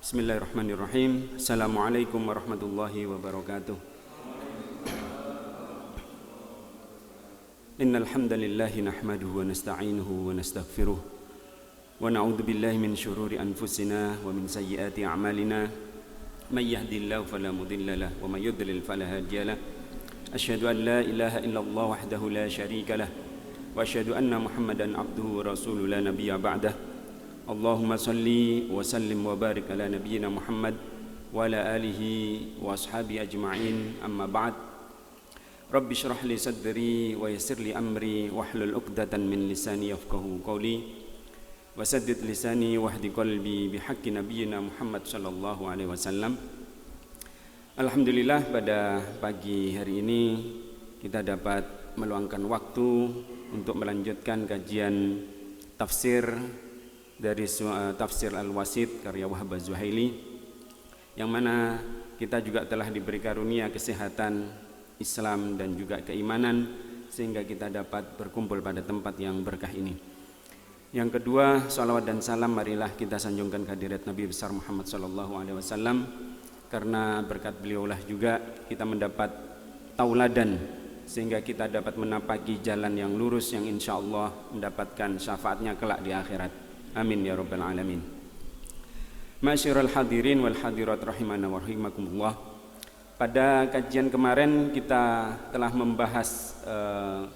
Bismillahirrahmanirrahim. Assalamualaikum warahmatullahi wabarakatuh. Innal hamdalillah nahmaduhu wa nasta'inuhu wa nastaghfiruh wa na'udzu billahi min shururi anfusina wa min sayyiati a'malina. May yahdihillahu fala mudilla lahu wa may yudlil fala hadiya lahu. Asyhadu an la ilaha illallah wahdahu la syarika lahu wa asyhadu anna Muhammadan abduhu wa rasuluhu la nabiyya ba'dahu. Allahumma salli wa sallim wa barik ala nabiyyina Muhammad wa ala alihi wa ashabi ajma'in, amma ba'd. Rabbi syrah li sadri wa yassir li amri wahlul 'uqdatan min lisani yafqahu qawli wa saddid lisani wahdi qalbi bihaqqi nabiyyina Muhammad sallallahu alaihi wasallam. Alhamdulillah, pada pagi hari ini kita dapat meluangkan waktu untuk melanjutkan kajian tafsir dari tafsir Al-Wasit karya Wahab Az-Zuhaili, yang mana kita juga telah diberi karunia kesehatan, Islam dan juga keimanan, sehingga kita dapat berkumpul pada tempat yang berkah ini. Yang kedua, salawat dan salam marilah kita sanjungkan kehadirat Nabi besar Muhammad sallallahu alaihi wasallam, karena berkat beliaulah juga kita mendapat tauladan, sehingga kita dapat menapaki jalan yang lurus yang insya Allah mendapatkan syafaatnya kelak di akhirat. Amin ya rabbal alamin. Ma'asyiral hadirin wal hadirat rahimana wa rahimakumullah. Pada kajian kemarin kita telah membahas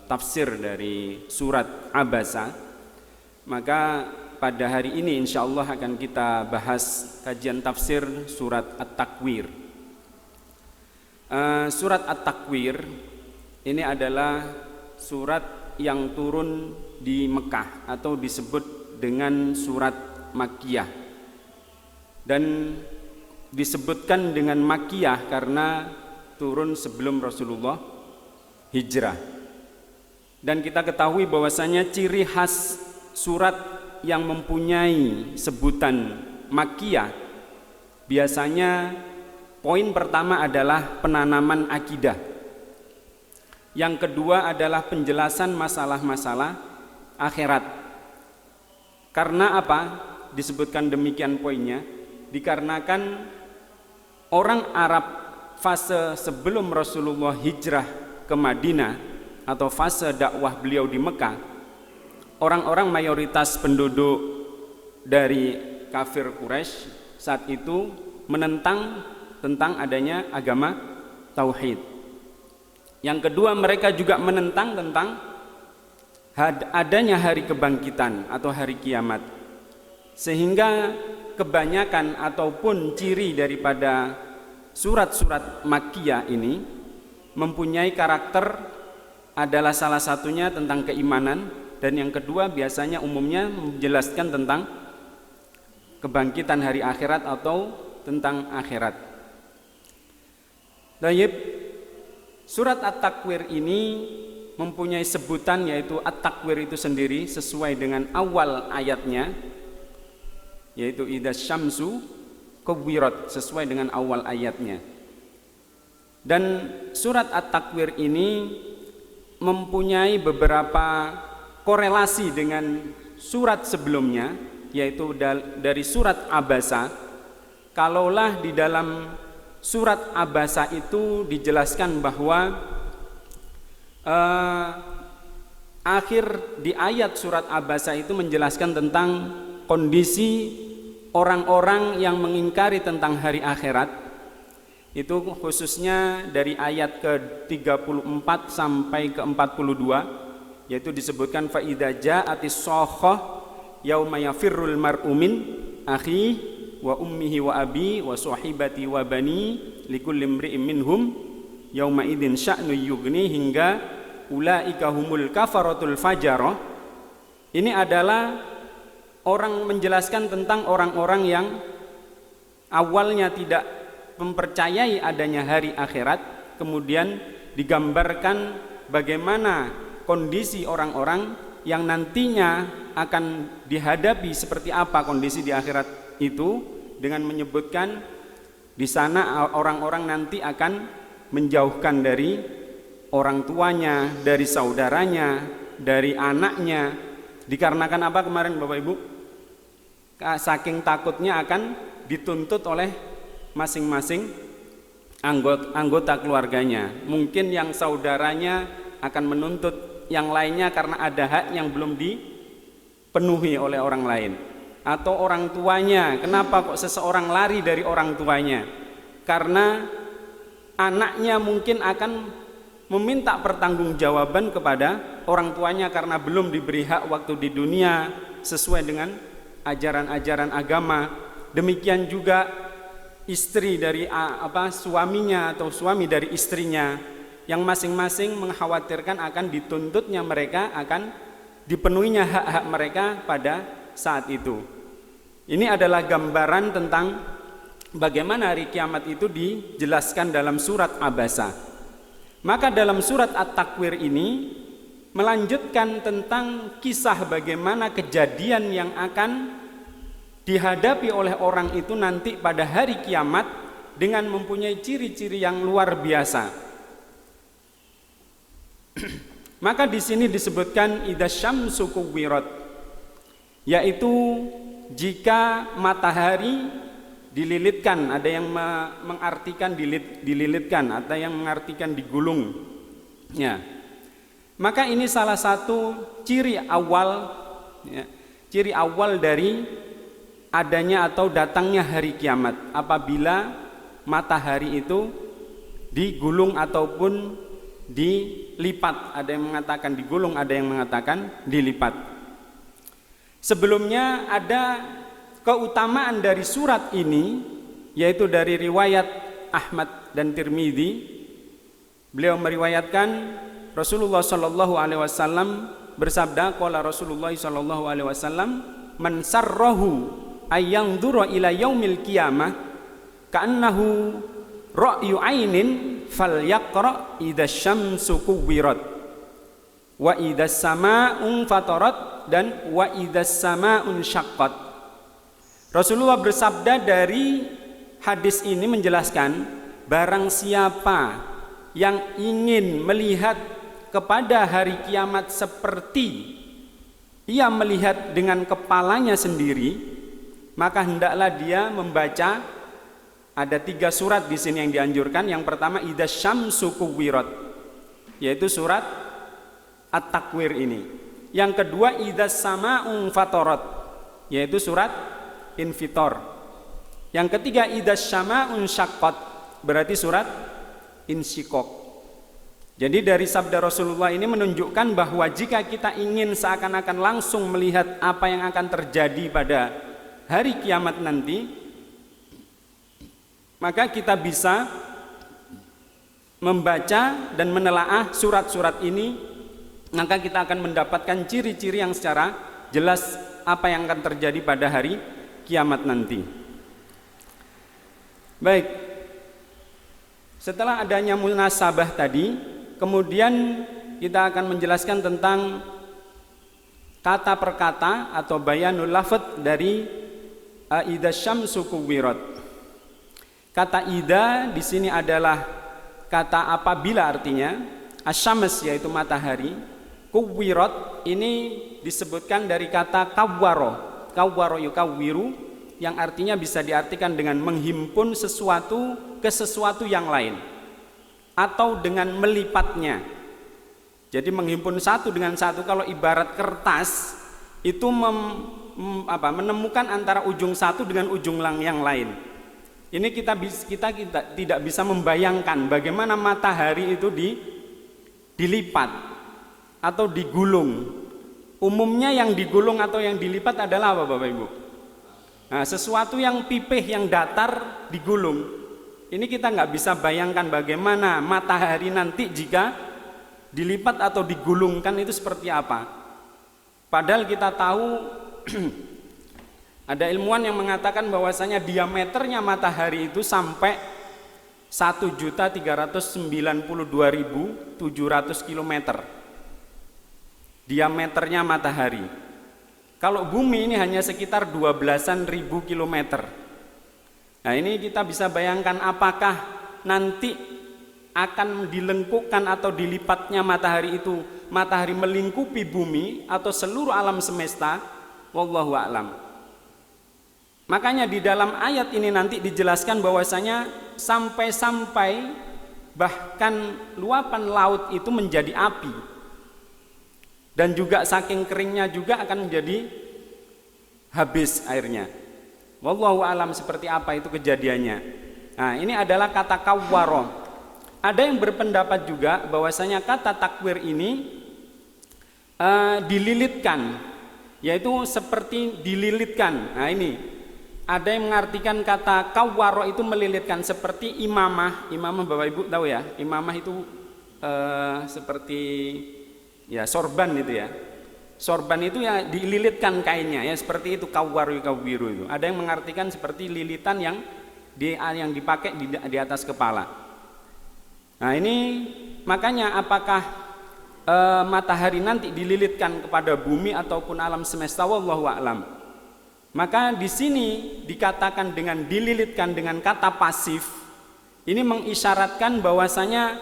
tafsir dari surat Abasa. Maka pada hari ini insyaallah akan kita bahas kajian tafsir surat At-Takwir. Surat At-Takwir ini adalah surat yang turun di Mekah atau disebut dengan surat Makkiyah, dan disebutkan dengan Makkiyah karena turun sebelum Rasulullah hijrah. Dan kita ketahui bahwasanya ciri khas surat yang mempunyai sebutan Makkiyah biasanya poin pertama adalah penanaman akidah, yang kedua adalah penjelasan masalah-masalah akhirat. Karena apa disebutkan demikian poinnya? Dikarenakan orang Arab fase sebelum Rasulullah hijrah ke Madinah atau fase dakwah beliau di Mekah, orang-orang mayoritas penduduk dari kafir Quraisy saat itu menentang tentang adanya agama tauhid. Yang kedua, mereka juga menentang tentang adanya hari kebangkitan atau hari kiamat, sehingga kebanyakan ataupun ciri daripada surat-surat Makkiyah ini mempunyai karakter adalah salah satunya tentang keimanan, dan yang kedua biasanya umumnya menjelaskan tentang kebangkitan hari akhirat atau tentang akhirat. Baik, surat At-Takwir ini mempunyai sebutan yaitu At-Takwir itu sendiri sesuai dengan awal ayatnya, yaitu idza syamsu kuwirat, sesuai dengan awal ayatnya. Dan surat At-Takwir ini mempunyai beberapa korelasi dengan surat sebelumnya, yaitu dari surat Abasa. Kalaulah di dalam surat Abasa itu dijelaskan bahwa akhir di ayat surat Abasa itu menjelaskan tentang kondisi orang-orang yang mengingkari tentang hari akhirat. Itu khususnya dari ayat ke-34 sampai ke-42, yaitu disebutkan fa idza ja'atis shakhah yauma yafirrul mar'u min akhi wa ummihi wa abi wa sahibati wa bani likulli imri'in minhum yauma idzin sya'nu yughni, hingga ulaika humul kafaratul fajarah. Ini adalah orang menjelaskan tentang orang-orang yang awalnya tidak mempercayai adanya hari akhirat, kemudian digambarkan bagaimana kondisi orang-orang yang nantinya akan dihadapi seperti apa kondisi di akhirat itu, dengan menyebutkan di sana orang-orang nanti akan menjauhkan dari orang tuanya, dari saudaranya, dari anaknya. Dikarenakan apa kemarin Bapak Ibu? Saking takutnya akan dituntut oleh masing-masing anggota keluarganya. Mungkin yang saudaranya akan menuntut yang lainnya karena ada hak yang belum dipenuhi oleh orang lain. Atau orang tuanya, kenapa kok seseorang lari dari orang tuanya? Karena anaknya mungkin akan meminta pertanggungjawaban kepada orang tuanya karena belum diberi hak waktu di dunia sesuai dengan ajaran-ajaran agama. Demikian juga istri dari suaminya atau suami dari istrinya, yang masing-masing mengkhawatirkan akan dituntutnya mereka, akan dipenuhinya hak-hak mereka pada saat itu. Ini adalah gambaran tentang bagaimana hari kiamat itu dijelaskan dalam surat Abasa. Maka dalam surat At-Takwir ini melanjutkan tentang kisah bagaimana kejadian yang akan dihadapi oleh orang itu nanti pada hari kiamat dengan mempunyai ciri-ciri yang luar biasa. Maka di sini disebutkan idza syamsu kuwirat, yaitu jika matahari dililitkan. Ada yang mengartikan dililitkan, ada yang mengartikan digulung. Ya. Maka ini salah satu ciri awal, ya, ciri awal dari adanya atau datangnya hari kiamat, apabila matahari itu digulung ataupun dilipat. Ada yang mengatakan digulung, ada yang mengatakan dilipat. Sebelumnya ada keutamaan dari surat ini, yaitu dari riwayat Ahmad dan Tirmidzi. Beliau meriwayatkan Rasulullah Shallallahu Alaihi Wasallam bersabda, qala Rasulullah Shallallahu Alaihi Wasallam, man sarrahu ayyandura ila yaumil qiyamah ka'annahu ra'yu ainin falyaqra idza syamsu kuwirat wa idza samaa'un fatarat dan wa idza samaa'un syaqqat. Rasulullah bersabda, dari hadis ini menjelaskan, barang siapa yang ingin melihat kepada hari kiamat seperti ia melihat dengan kepalanya sendiri, maka hendaklah dia membaca, ada 3 surat di sini yang dianjurkan. Yang pertama idza syamsu kuwirat, yaitu surat At-Takwir ini. Yang kedua idza samaa'un fatarat, yaitu surat Infitor. Yang ketiga idza samaa'un syaqqat, berarti surat Insyiqaq. Jadi dari sabda Rasulullah ini menunjukkan bahwa jika kita ingin seakan-akan langsung melihat apa yang akan terjadi pada hari kiamat nanti, maka kita bisa membaca dan menelaah surat-surat ini, maka kita akan mendapatkan ciri-ciri yang secara jelas apa yang akan terjadi pada hari kiamat nanti. Baik, setelah adanya munasabah tadi, kemudian kita akan menjelaskan tentang kata per kata atau bayanul lafadz dari idza syamsu kuwirat. Kata idza di sini adalah kata apabila, artinya asyams yaitu matahari, kuwirat ini disebutkan dari kata kawwaro yukawwiru, yang artinya bisa diartikan dengan menghimpun sesuatu ke sesuatu yang lain atau dengan melipatnya. Jadi menghimpun satu dengan satu, kalau ibarat kertas itu menemukan antara ujung satu dengan ujung yang lain. Ini kita tidak bisa membayangkan bagaimana matahari itu dilipat atau digulung. Umumnya yang digulung atau yang dilipat adalah apa, Bapak Ibu? Nah, sesuatu yang pipih, yang datar digulung. Ini kita nggak bisa bayangkan bagaimana matahari nanti jika dilipat atau digulungkan itu seperti apa. Padahal kita tahu ada ilmuwan yang mengatakan bahwasanya diameternya matahari itu sampai 1.392.700 km. Diameternya matahari. Kalau bumi ini hanya sekitar 12.000 km. Nah, ini kita bisa bayangkan apakah nanti akan dilengkupkan atau dilipatnya matahari itu, matahari melingkupi bumi atau seluruh alam semesta, wallahu a'lam. Makanya di dalam ayat ini nanti dijelaskan bahwasanya sampai-sampai bahkan luapan laut itu menjadi api. Dan juga saking keringnya juga akan menjadi habis airnya. Wallahu alam seperti apa itu kejadiannya. Nah, ini adalah kata kawwaro. Ada yang berpendapat juga bahwasanya kata takwir ini dililitkan, yaitu seperti dililitkan. Nah, ini ada yang mengartikan kata kawwaro itu melilitkan seperti imamah. Imamah Bapak Ibu tahu ya, imamah itu seperti ya sorban itu ya. Sorban itu ya dililitkan kainnya ya, seperti itu kawwaru kawwiru itu. Ada yang mengartikan seperti lilitan yang dipakai di atas kepala. Nah, ini makanya apakah matahari nanti dililitkan kepada bumi ataupun alam semesta, wallahu a'lam. Maka di sini dikatakan dengan dililitkan dengan kata pasif, ini mengisyaratkan bahwasanya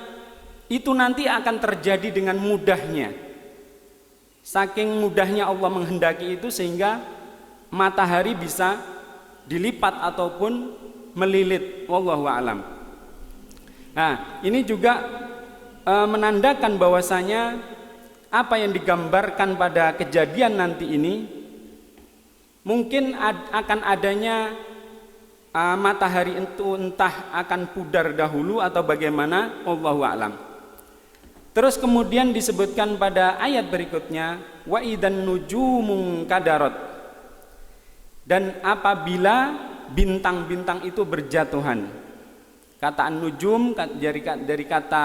itu nanti akan terjadi dengan mudahnya. Saking mudahnya Allah menghendaki itu sehingga matahari bisa dilipat ataupun melilit, wallahu a'lam. Nah, ini juga menandakan bahwasanya apa yang digambarkan pada kejadian nanti ini mungkin akan adanya matahari itu entah akan pudar dahulu atau bagaimana, wallahu a'lam. Terus kemudian disebutkan pada ayat berikutnya, wa idan nujumun kadarat, dan apabila bintang-bintang itu berjatuhan. Kata an-nujum dari kata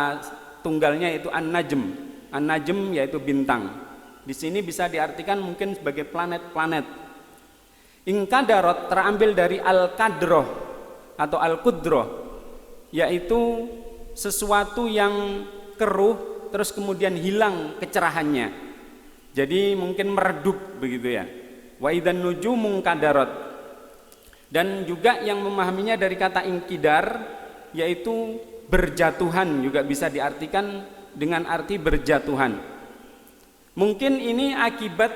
tunggalnya itu an-najm. An-najm yaitu bintang. Di sini bisa diartikan mungkin sebagai planet-planet. Ingkadarot terambil dari al-kadroh atau al-kudroh, yaitu sesuatu yang keruh terus kemudian hilang kecerahannya, jadi mungkin meredup begitu ya. Wa idan nujumun kadarot. Dan juga yang memahaminya dari kata ingkidar, yaitu berjatuhan, juga bisa diartikan dengan arti berjatuhan. Mungkin ini akibat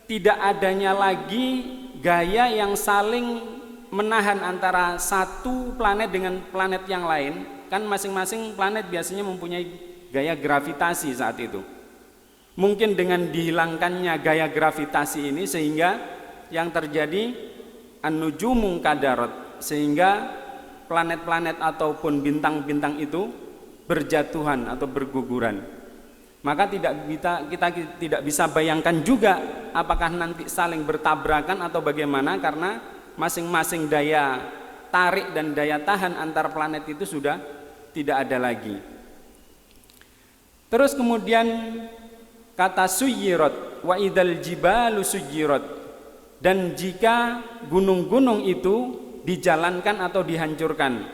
tidak adanya lagi gaya yang saling menahan antara satu planet dengan planet yang lain. Kan masing-masing planet biasanya mempunyai gaya gravitasi saat itu. Mungkin dengan dihilangkannya gaya gravitasi ini sehingga yang terjadi an-nujumun kadarat, sehingga planet-planet ataupun bintang-bintang itu berjatuhan atau berguguran. Maka kita tidak bisa bayangkan juga apakah nanti saling bertabrakan atau bagaimana, karena masing-masing daya tarik dan daya tahan antar planet itu sudah tidak ada lagi. Terus kemudian kata suyirat, wa idal jibalu suyirat, dan jika gunung-gunung itu dijalankan atau dihancurkan.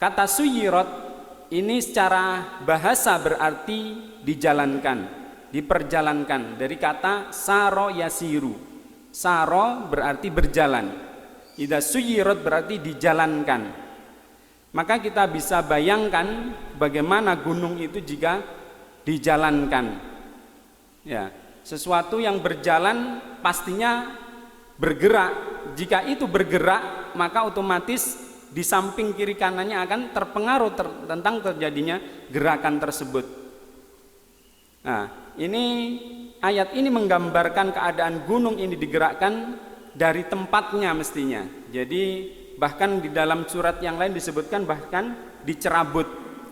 Kata suyirat ini secara bahasa berarti dijalankan, diperjalankan, dari kata saro yasiru. Saro berarti berjalan, idza suyirat berarti dijalankan. Maka kita bisa bayangkan bagaimana gunung itu jika dijalankan. Ya, sesuatu yang berjalan pastinya bergerak. Jika itu bergerak, maka otomatis di samping kiri kanannya akan terpengaruh tentang terjadinya gerakan tersebut. Nah, ini ayat ini menggambarkan keadaan gunung ini digerakkan dari tempatnya mestinya. Jadi bahkan di dalam surat yang lain disebutkan bahkan dicerabut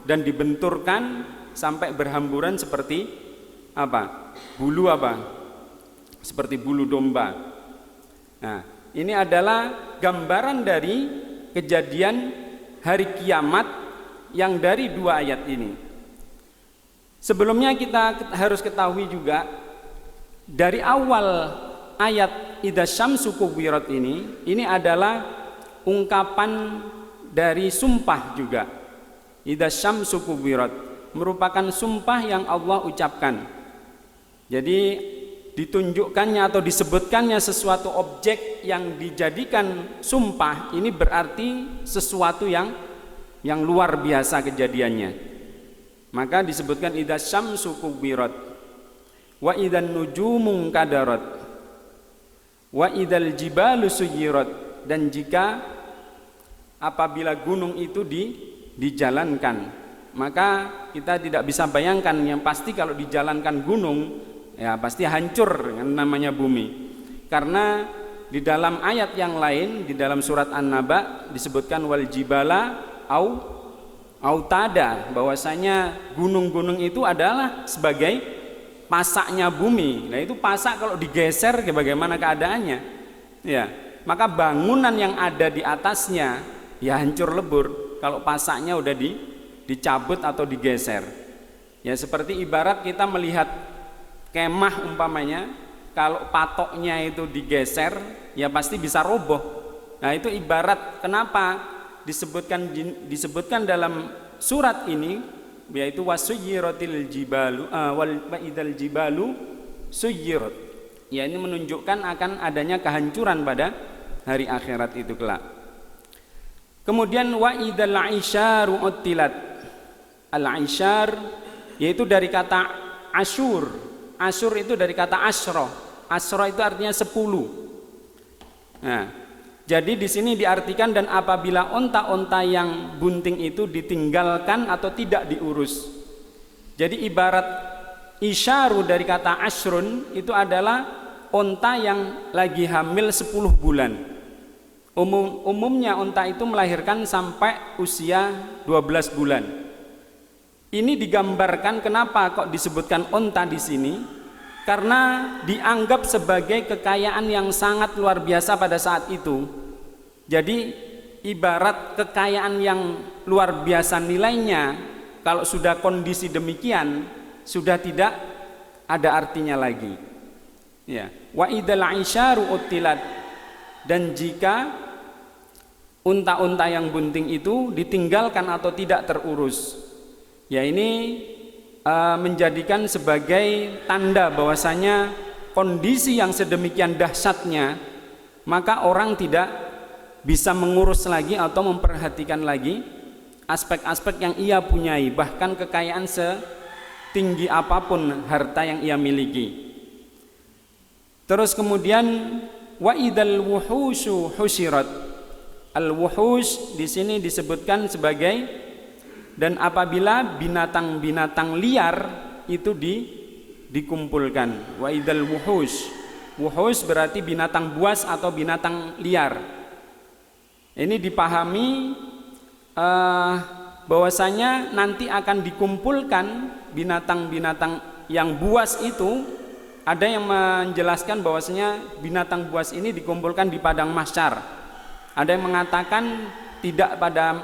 dan dibenturkan sampai berhamburan seperti apa? Bulu apa? Seperti bulu domba. Nah, ini adalah gambaran dari kejadian hari kiamat yang dari dua ayat ini. Sebelumnya kita harus ketahui juga dari awal ayat idza syamsu kuwirat ini adalah ungkapan dari sumpah juga. Idza syamsu kuwirat merupakan sumpah yang Allah ucapkan. Jadi ditunjukkannya atau disebutkannya sesuatu objek yang dijadikan sumpah ini berarti sesuatu yang luar biasa kejadiannya. Maka disebutkan idza syamsu kuwirat wa idzan nujumun kadarat. Wa idzal jibalu suyirat, dan jika apabila gunung itu dijalankan, maka kita tidak bisa bayangkan, yang pasti kalau dijalankan gunung ya pasti hancur yang namanya bumi. Karena di dalam ayat yang lain di dalam surat An-Naba disebutkan wal jibala autada, bahwasanya gunung-gunung itu adalah sebagai pasaknya bumi. Nah itu pasak kalau digeser bagaimana keadaannya? Ya, maka bangunan yang ada di atasnya ya hancur lebur kalau pasaknya udah dicabut atau digeser. Ya seperti ibarat kita melihat kemah umpamanya, kalau patoknya itu digeser ya pasti bisa roboh. Nah itu ibarat kenapa disebutkan dalam surat ini, yaitu wasuyiratil jibalu wal idzal jibalu suyirat. Ya ini menunjukkan akan adanya kehancuran pada hari akhirat itu kelak. Kemudian wa idzal isyaru uttilat. Al-isyar yaitu dari kata asyur. Asyur itu dari kata asro. Asro itu artinya 10. Nah, jadi di sini diartikan dan apabila onta-onta yang bunting itu ditinggalkan atau tidak diurus. Jadi ibarat isyaru dari kata asrun itu adalah onta yang lagi hamil 10 bulan. Umumnya onta itu melahirkan sampai usia 12 bulan. Ini digambarkan kenapa kok disebutkan onta di sini? Karena dianggap sebagai kekayaan yang sangat luar biasa pada saat itu. Jadi ibarat kekayaan yang luar biasa nilainya, kalau sudah kondisi demikian sudah tidak ada artinya lagi. Ya, wa idzal isyaru uttilat, dan jika unta-unta yang bunting itu ditinggalkan atau tidak terurus. Ya ini menjadikan sebagai tanda bahwasanya kondisi yang sedemikian dahsyatnya, maka orang tidak bisa mengurus lagi atau memperhatikan lagi aspek-aspek yang ia punyai, bahkan kekayaan setinggi apapun harta yang ia miliki. Terus kemudian wa idzal wuhusyu husyirat. Al-wuhush di sini disebutkan sebagai dan apabila binatang-binatang liar itu dikumpulkan. Wa idzal wuhush. Wuhush berarti binatang buas atau binatang liar. Ini dipahami bahwasanya nanti akan dikumpulkan binatang-binatang yang buas itu. Ada yang menjelaskan bahwasanya binatang buas ini dikumpulkan di padang mahsyar. Ada yang mengatakan tidak pada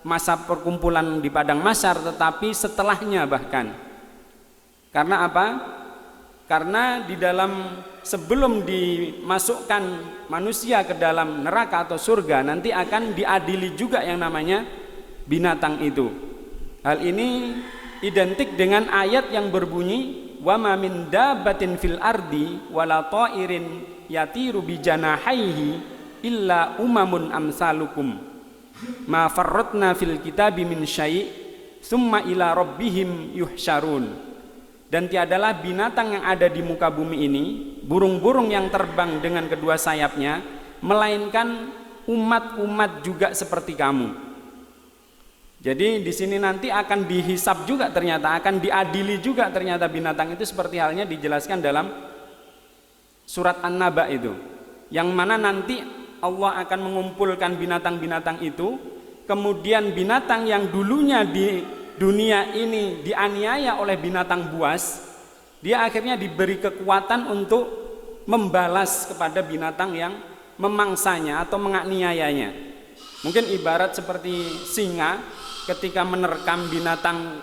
masa perkumpulan di padang mahsyar, tetapi setelahnya bahkan. Karena apa? Karena di dalam sebelum dimasukkan manusia ke dalam neraka atau surga, nanti akan diadili juga yang namanya binatang itu. Hal ini identik dengan ayat yang berbunyi wa ma min dabbatin fil ardi wala ta'irin yatiru bi janahaihi illa umamun amsalukum ma farratna fil kitabi min syai' summa ila rabbihim yuhsyarun. Dan tiadalah binatang yang ada di muka bumi ini, burung-burung yang terbang dengan kedua sayapnya, melainkan umat-umat juga seperti kamu. Jadi di sini nanti akan dihisab juga, ternyata akan diadili juga ternyata binatang itu, seperti halnya dijelaskan dalam surat An-Naba itu, yang mana nanti Allah akan mengumpulkan binatang-binatang itu, kemudian binatang yang dulunya di dunia ini dianiaya oleh binatang buas, dia akhirnya diberi kekuatan untuk membalas kepada binatang yang memangsanya atau menganiayanya. Mungkin ibarat seperti singa ketika menerkam binatang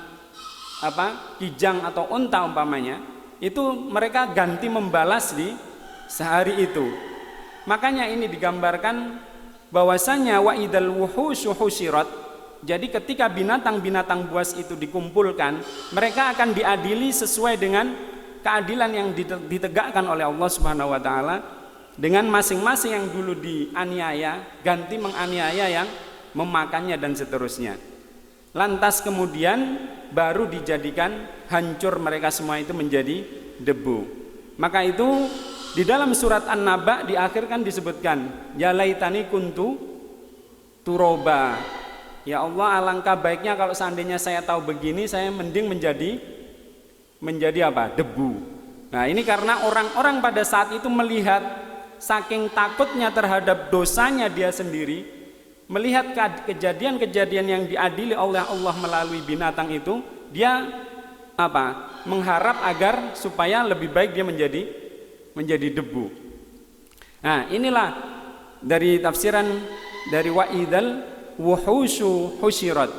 kijang atau unta umpamanya, itu mereka ganti membalas di sehari itu. Makanya ini digambarkan bahwasanya wa idzal wuhusyu husyirat. Jadi ketika binatang-binatang buas itu dikumpulkan, mereka akan diadili sesuai dengan keadilan yang ditegakkan oleh Allah Subhanahu wa taala, dengan masing-masing yang dulu dianiaya ganti menganiaya yang memakannya dan seterusnya. Lantas kemudian baru dijadikan hancur mereka semua itu menjadi debu. Maka itu Di dalam surat An-Naba di akhir kan disebutkan, ya laitani kuntu turoba. Ya Allah, alangkah baiknya kalau seandainya saya tahu begini, saya mending menjadi apa? Debu. Nah, ini karena orang-orang pada saat itu melihat saking takutnya terhadap dosanya dia sendiri, melihat kejadian-kejadian yang diadili oleh Allah melalui binatang itu, dia apa? Mengharap agar supaya lebih baik dia menjadi debu. Nah, inilah dari tafsiran dari wa'idal wuhusyu husyirat.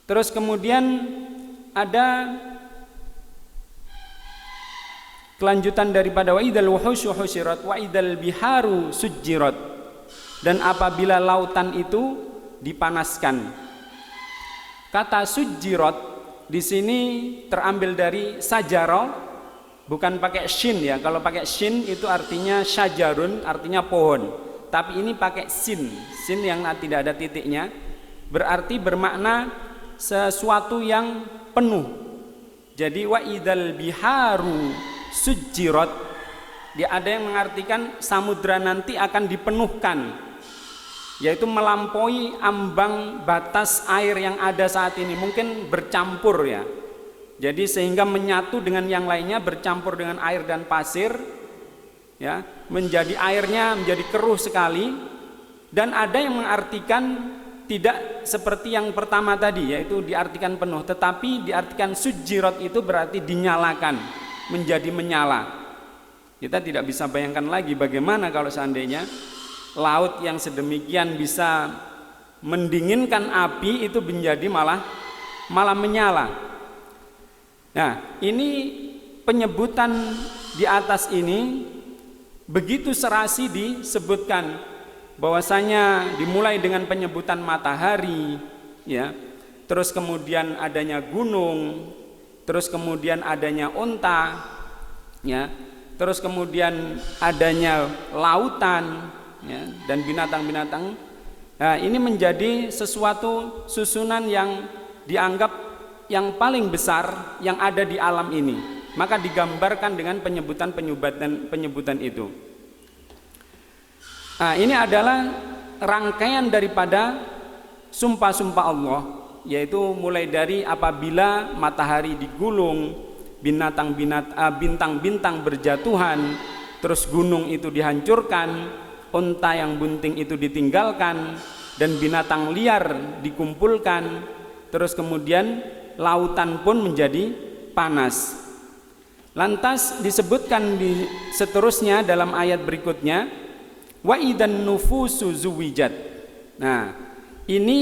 Terus kemudian ada kelanjutan daripada wa'idal wuhusyu husyirat, wa'idal biharu sujjirat. Dan apabila lautan itu dipanaskan. Kata sujjirat di sini terambil dari sajaro, bukan pakai shin ya. Kalau pakai shin itu artinya syajarun, artinya pohon. Tapi ini pakai sin yang tidak ada titiknya, berarti bermakna sesuatu yang penuh. Jadi wa idzal biharu sujjirat, dia ada yang mengartikan samudra nanti akan dipenuhkan, yaitu melampaui ambang batas air yang ada saat ini, mungkin bercampur ya. Jadi sehingga menyatu dengan yang lainnya, bercampur dengan air dan pasir ya, menjadi airnya menjadi keruh sekali. Dan ada yang mengartikan tidak seperti yang pertama tadi, yaitu diartikan penuh, tetapi diartikan sujjirat itu berarti dinyalakan, menjadi menyala. Kita tidak bisa bayangkan lagi bagaimana kalau seandainya laut yang sedemikian bisa mendinginkan api itu menjadi malah menyala. Nah, ini penyebutan di atas ini begitu serasi disebutkan bahwasanya dimulai dengan penyebutan matahari ya, terus kemudian adanya gunung, terus kemudian adanya unta ya, terus kemudian adanya lautan ya, dan binatang-binatang. Nah, ini menjadi sesuatu susunan yang dianggap yang paling besar yang ada di alam ini, maka digambarkan dengan penyebutan itu. Nah, ini adalah rangkaian daripada sumpah-sumpah Allah, yaitu mulai dari apabila matahari digulung, bintang-bintang berjatuhan, terus gunung itu dihancurkan, unta yang bunting itu ditinggalkan, dan binatang liar dikumpulkan, terus kemudian lautan pun menjadi panas. Lantas disebutkan di seterusnya dalam ayat berikutnya, wa idan nufusu zuwijat. Nah, ini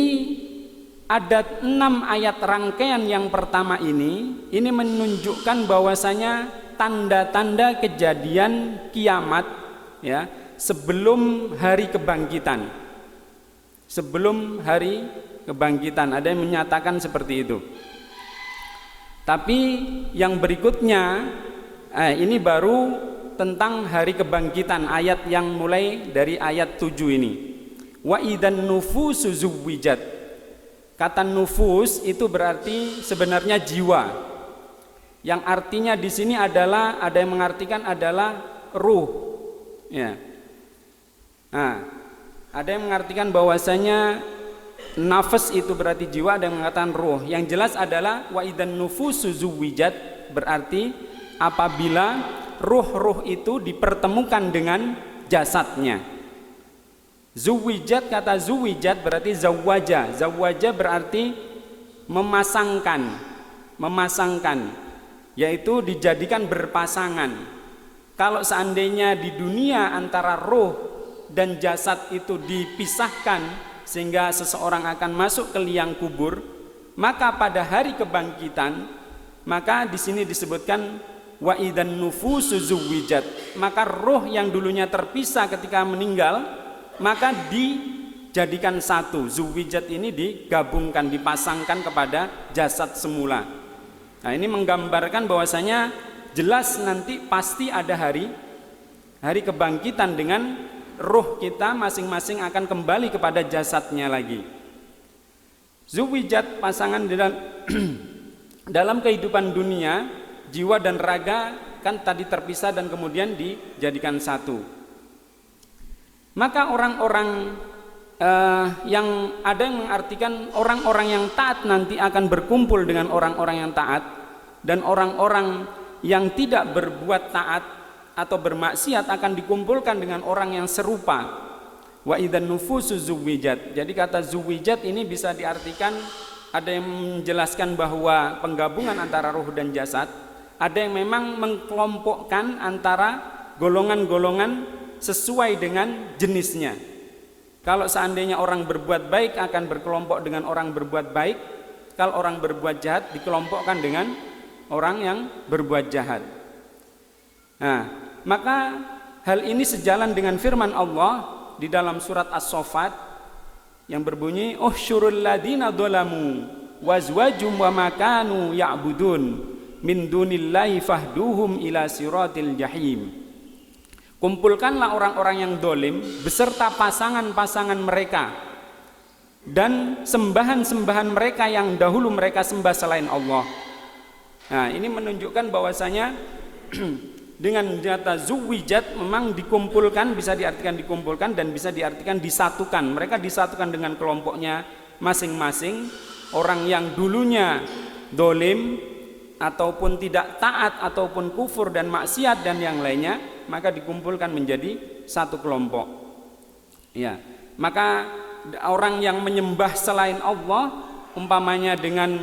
ada 6 ayat rangkaian yang pertama ini menunjukkan bahwasanya tanda-tanda kejadian kiamat ya, sebelum hari kebangkitan. Sebelum hari kebangkitan, ada yang menyatakan seperti itu. Tapi yang berikutnya ini baru tentang hari kebangkitan, ayat yang mulai dari ayat 7 ini. Wa idan nufusu zuwijat. Kata nufus itu berarti sebenarnya jiwa. Yang artinya di sini adalah, ada yang mengartikan adalah ruh. Ya. Nah, ada yang mengartikan bahwasanya nafas itu berarti jiwa, ada yang mengatakan ruh. Yang jelas adalah wa idan nufusu zuwijat, berarti apabila ruh-ruh itu dipertemukan dengan jasadnya. Zuwijat, kata zuwijat berarti zawaja. Zawaja berarti memasangkan, yaitu dijadikan berpasangan. Kalau seandainya di dunia antara ruh dan jasad itu dipisahkan sehingga seseorang akan masuk ke liang kubur, maka pada hari kebangkitan, maka di sini disebutkan wa idan nufusu zuwijat, maka roh yang dulunya terpisah ketika meninggal, maka dijadikan satu. Zuwijat ini digabungkan, dipasangkan kepada jasad semula. Nah, ini menggambarkan bahwasanya jelas nanti pasti ada hari kebangkitan, dengan ruh kita masing-masing akan kembali kepada jasadnya lagi. Zuwijat, pasangan dalam kehidupan dunia, jiwa dan raga kan tadi terpisah dan kemudian dijadikan satu. Maka orang-orang yang ada yang mengartikan orang-orang yang taat nanti akan berkumpul dengan orang-orang yang taat, dan orang-orang yang tidak berbuat taat atau bermaksiat akan dikumpulkan dengan orang yang serupa. Wa idzan nufusu zuwijat. Jadi kata zuwijat ini bisa diartikan, ada yang menjelaskan bahwa penggabungan antara ruh dan jasad, ada yang memang mengkelompokkan antara golongan-golongan sesuai dengan jenisnya. Kalau seandainya orang berbuat baik akan berkelompok dengan orang berbuat baik, kalau orang berbuat jahat dikelompokkan dengan orang yang berbuat jahat. Nah, maka hal ini sejalan dengan firman Allah di dalam surat As-Saffat yang berbunyi, "Uhsyurul ladzina dzalamu wazwajum wa makanu ya'budun min dunillahi fahduhum ila siratil jahim." Kumpulkanlah orang-orang yang dolim beserta pasangan-pasangan mereka dan sembahan-sembahan mereka yang dahulu mereka sembah selain Allah. Nah, ini menunjukkan bahwasanya dengan kata zuwijat memang dikumpulkan, bisa diartikan dikumpulkan dan bisa diartikan disatukan. Mereka disatukan dengan kelompoknya masing-masing. Orang yang dulunya dolim ataupun tidak taat ataupun kufur dan maksiat dan yang lainnya, maka dikumpulkan menjadi satu kelompok. Ya, maka orang yang menyembah selain Allah, umpamanya dengan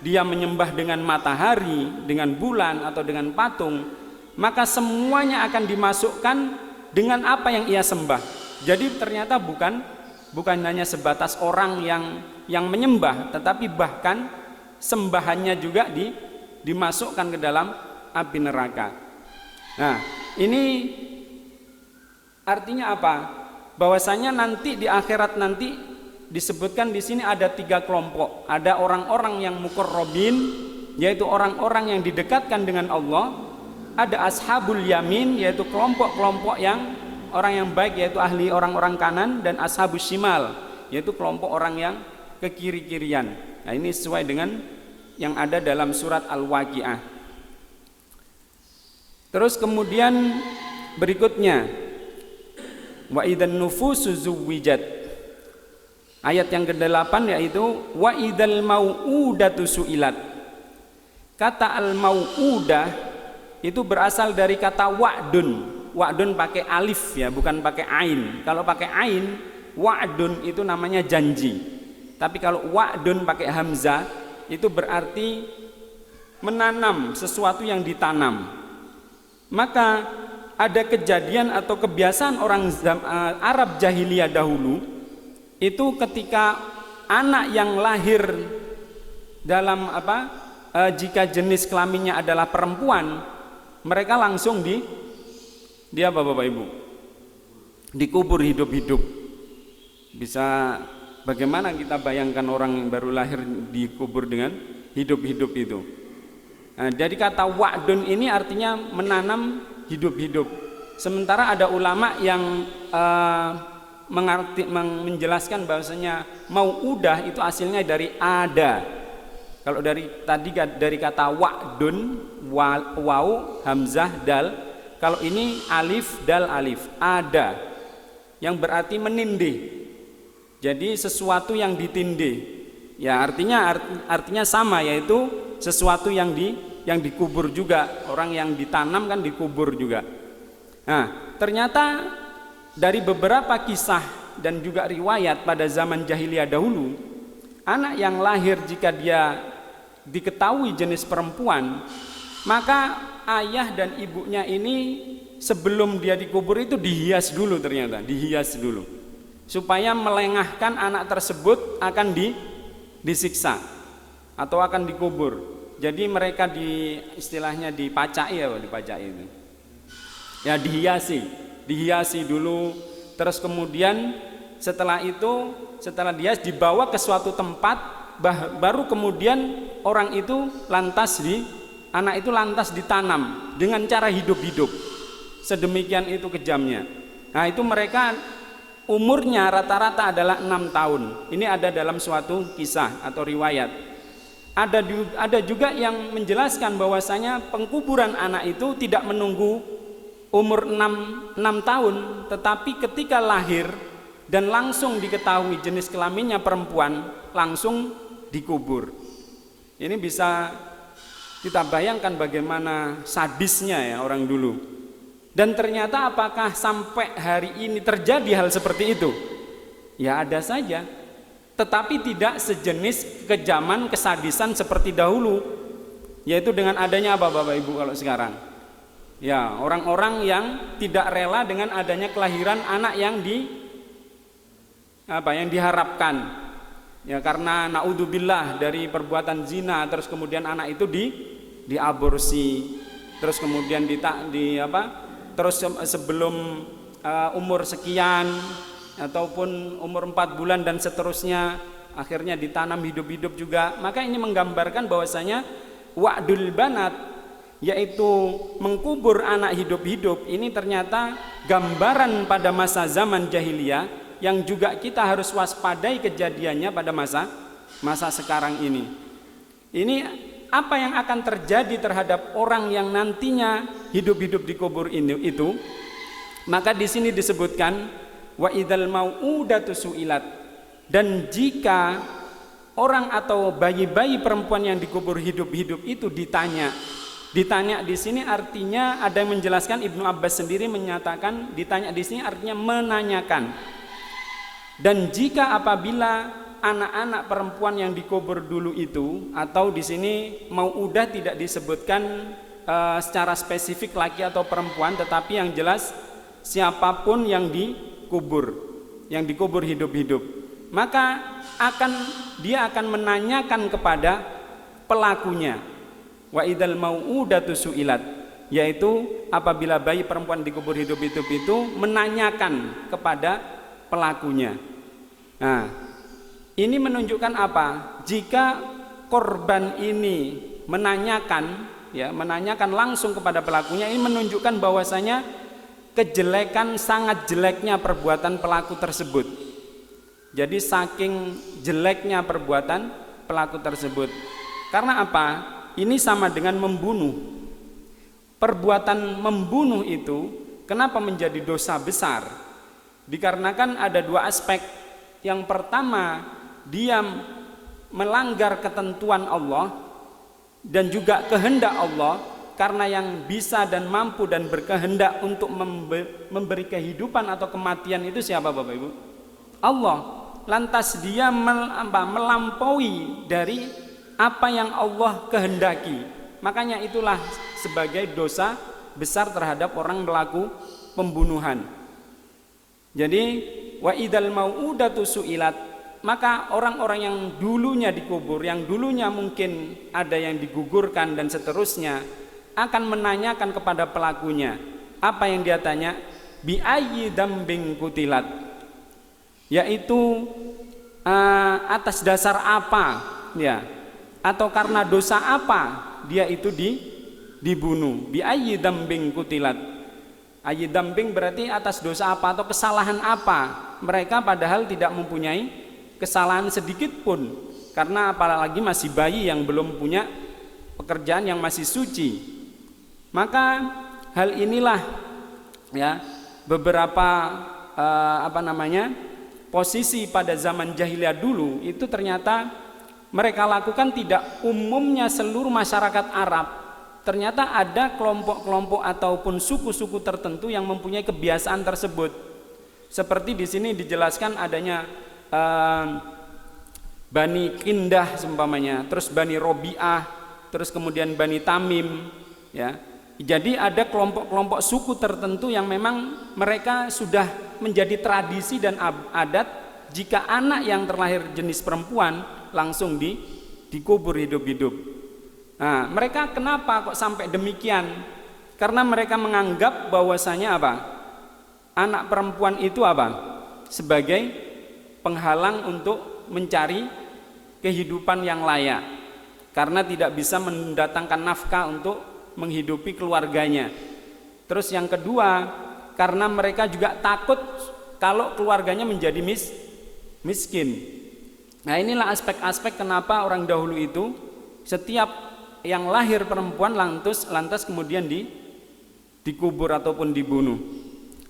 dia menyembah dengan matahari, dengan bulan atau dengan patung, maka semuanya akan dimasukkan dengan apa yang ia sembah. Jadi ternyata bukan hanya sebatas orang yang menyembah, tetapi bahkan sembahannya juga dimasukkan ke dalam api neraka. Nah, ini artinya apa? Bahwasanya nanti di akhirat nanti disebutkan di sini ada 3 kelompok. Ada orang-orang yang muqarrabin, yaitu orang-orang yang didekatkan dengan Allah. Ada ashabul yamin, yaitu kelompok-kelompok yang orang yang baik, yaitu ahli orang-orang kanan, dan ashabus shimal, yaitu kelompok orang yang ke kiri-kirian. Nah, ini sesuai dengan yang ada dalam surat Al-Waqiah. Terus kemudian berikutnya, wa idzan nufusu zuwijat. Ayat yang ke-8 yaitu wa idzal mau'udatu su'ilat. Kata al-mau'udah itu berasal dari kata wa'dun. Wa'dun pakai alif ya, bukan pakai ain. Kalau pakai ain, wa'dun itu namanya janji. Tapi kalau wa'dun pakai hamzah, itu berarti menanam sesuatu yang ditanam. Maka ada kejadian atau kebiasaan orang Arab jahiliyah dahulu, itu ketika anak yang lahir dalam jika jenis kelaminnya adalah perempuan, mereka langsung di apa Bapak Ibu? Dikubur hidup-hidup. Bisa bagaimana kita bayangkan orang yang baru lahir dikubur dengan hidup-hidup itu? Nah, jadi kata wa'dun ini artinya menanam hidup-hidup. Sementara ada ulama yang menjelaskan bahwasanya mau'udah itu hasilnya dari ada. Kalau dari kata wa'dun, waw, hamzah, dal. Kalau ini alif, dal, alif, ada, yang berarti menindih. Jadi sesuatu yang ditindih. Ya, artinya sama, yaitu sesuatu yang dikubur juga. Orang yang ditanam kan dikubur juga. Nah, ternyata dari beberapa kisah dan juga riwayat pada zaman jahiliyah dahulu, anak yang lahir jika dia diketahui jenis perempuan, maka ayah dan ibunya ini sebelum dia dikubur itu dihias dulu, ternyata dihias dulu, supaya melengahkan anak tersebut akan disiksa atau akan dikubur. Jadi mereka istilahnya dipacai itu. Ya, dihiasi dulu, terus kemudian setelah dia dibawa ke suatu tempat, baru kemudian anak itu lantas ditanam dengan cara hidup-hidup. Sedemikian itu kejamnya. Nah, itu mereka umurnya rata-rata adalah 6 tahun. Ini ada dalam suatu kisah atau riwayat. Ada juga yang menjelaskan bahwasanya pengkuburan anak itu tidak menunggu umur 6 tahun, tetapi ketika lahir dan langsung diketahui jenis kelaminnya perempuan, langsung dikubur. Ini bisa kita bayangkan bagaimana sadisnya ya orang dulu. Dan ternyata apakah sampai hari ini terjadi hal seperti itu? Ya ada saja, tetapi tidak sejenis kejaman kesadisan seperti dahulu, yaitu dengan adanya apa Bapak Ibu kalau sekarang? Ya, orang-orang yang tidak rela dengan adanya kelahiran anak yang yang diharapkan. Ya, karena naudzubillah dari perbuatan zina, terus kemudian anak itu diaborsi, terus kemudian terus sebelum umur sekian ataupun umur 4 bulan dan seterusnya akhirnya ditanam hidup-hidup juga. Maka ini menggambarkan bahwasanya wa'dul banat, yaitu mengkubur anak hidup-hidup, ini ternyata gambaran pada masa zaman jahiliyah yang juga kita harus waspadai kejadiannya pada masa sekarang ini. Ini apa yang akan terjadi terhadap orang yang nantinya hidup-hidup di kubur itu? Maka di sini disebutkan wa idzal mau'udatu su'ilat, dan jika orang atau bayi-bayi perempuan yang dikubur hidup-hidup itu ditanya di sini artinya ada yang menjelaskan, Ibnu Abbas sendiri menyatakan ditanya di sini artinya menanyakan. Dan jika apabila anak-anak perempuan yang dikubur dulu itu, atau di sini mau'udah tidak disebutkan secara spesifik laki atau perempuan, tetapi yang jelas siapapun yang dikubur hidup-hidup, maka dia akan menanyakan kepada pelakunya. Wa idzal mau'udatu su'ilat, yaitu apabila bayi perempuan dikubur hidup-hidup itu menanyakan kepada pelakunya. Nah, ini menunjukkan apa? Jika korban ini menanyakan langsung kepada pelakunya, ini menunjukkan bahwasanya kejelekan, sangat jeleknya perbuatan pelaku tersebut. Jadi saking jeleknya perbuatan pelaku tersebut. Karena apa? Ini sama dengan membunuh. Perbuatan membunuh itu kenapa menjadi dosa besar? Dikarenakan ada dua aspek. Yang pertama, dia melanggar ketentuan Allah dan juga kehendak Allah. Karena yang bisa dan mampu dan berkehendak untuk memberi kehidupan atau kematian itu siapa Bapak Ibu? Allah. Lantas dia melampaui dari apa yang Allah kehendaki. Makanya itulah sebagai dosa besar terhadap orang pelaku pembunuhan. Jadi wa idzal mau'udatu su'ilat, maka orang-orang yang dulunya dikubur, yang dulunya mungkin ada yang digugurkan dan seterusnya, akan menanyakan kepada pelakunya. Apa yang dia tanya? Bi ayyi dambing kutilat, yaitu atas dasar apa, ya, atau karena dosa apa dia itu dibunuh. Bi ayyi dambing kutilat, ayyi dambing berarti atas dosa apa atau kesalahan apa. Mereka padahal tidak mempunyai kesalahan sedikit pun, karena apalagi masih bayi yang belum punya pekerjaan yang masih suci. Maka hal inilah ya beberapa posisi pada zaman jahiliyah dulu itu ternyata mereka lakukan tidak umumnya seluruh masyarakat Arab. Ternyata ada kelompok-kelompok ataupun suku-suku tertentu yang mempunyai kebiasaan tersebut. Seperti di sini dijelaskan adanya Bani Kindah seumpamanya, terus Bani Robi'ah, terus kemudian Bani Tamim, ya. Jadi ada kelompok-kelompok suku tertentu yang memang mereka sudah menjadi tradisi dan adat, jika anak yang terlahir jenis perempuan langsung dikubur hidup-hidup. Nah, mereka kenapa kok sampai demikian? Karena mereka menganggap bahwasanya apa? Anak perempuan itu apa? Sebagai penghalang untuk mencari kehidupan yang layak, karena tidak bisa mendatangkan nafkah untuk menghidupi keluarganya. Terus yang kedua, karena mereka juga takut kalau keluarganya menjadi miskin. Nah, inilah aspek-aspek kenapa orang dahulu itu setiap yang lahir perempuan lantas kemudian dikubur ataupun dibunuh.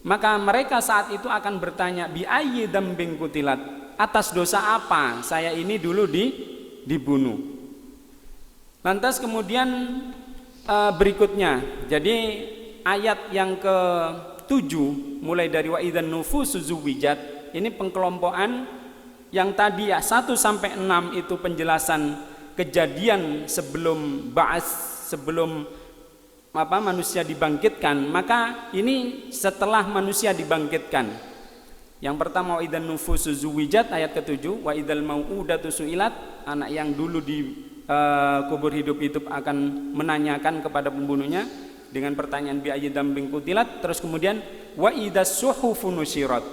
Maka mereka saat itu akan bertanya, bi ayyi dzambin qutilat, atas dosa apa saya ini dulu dibunuh. Lantas kemudian berikutnya, jadi ayat yang ke-7 mulai dari wa idzan nufusu zuwijat, ini pengkelompokan yang tadi ya 1 sampai 6 itu penjelasan kejadian sebelum ba'ats, sebelum manusia dibangkitkan. Maka ini setelah manusia dibangkitkan. Yang pertama wa idzan nufusu zuwijat ayat ke-7, wa idzal mau'udatu su'ilat, anak yang dulu di kubur hidup itu akan menanyakan kepada pembunuhnya dengan pertanyaan bi ayyi dzambin qutilat. Terus kemudian wa idzas suhufu nusyirat.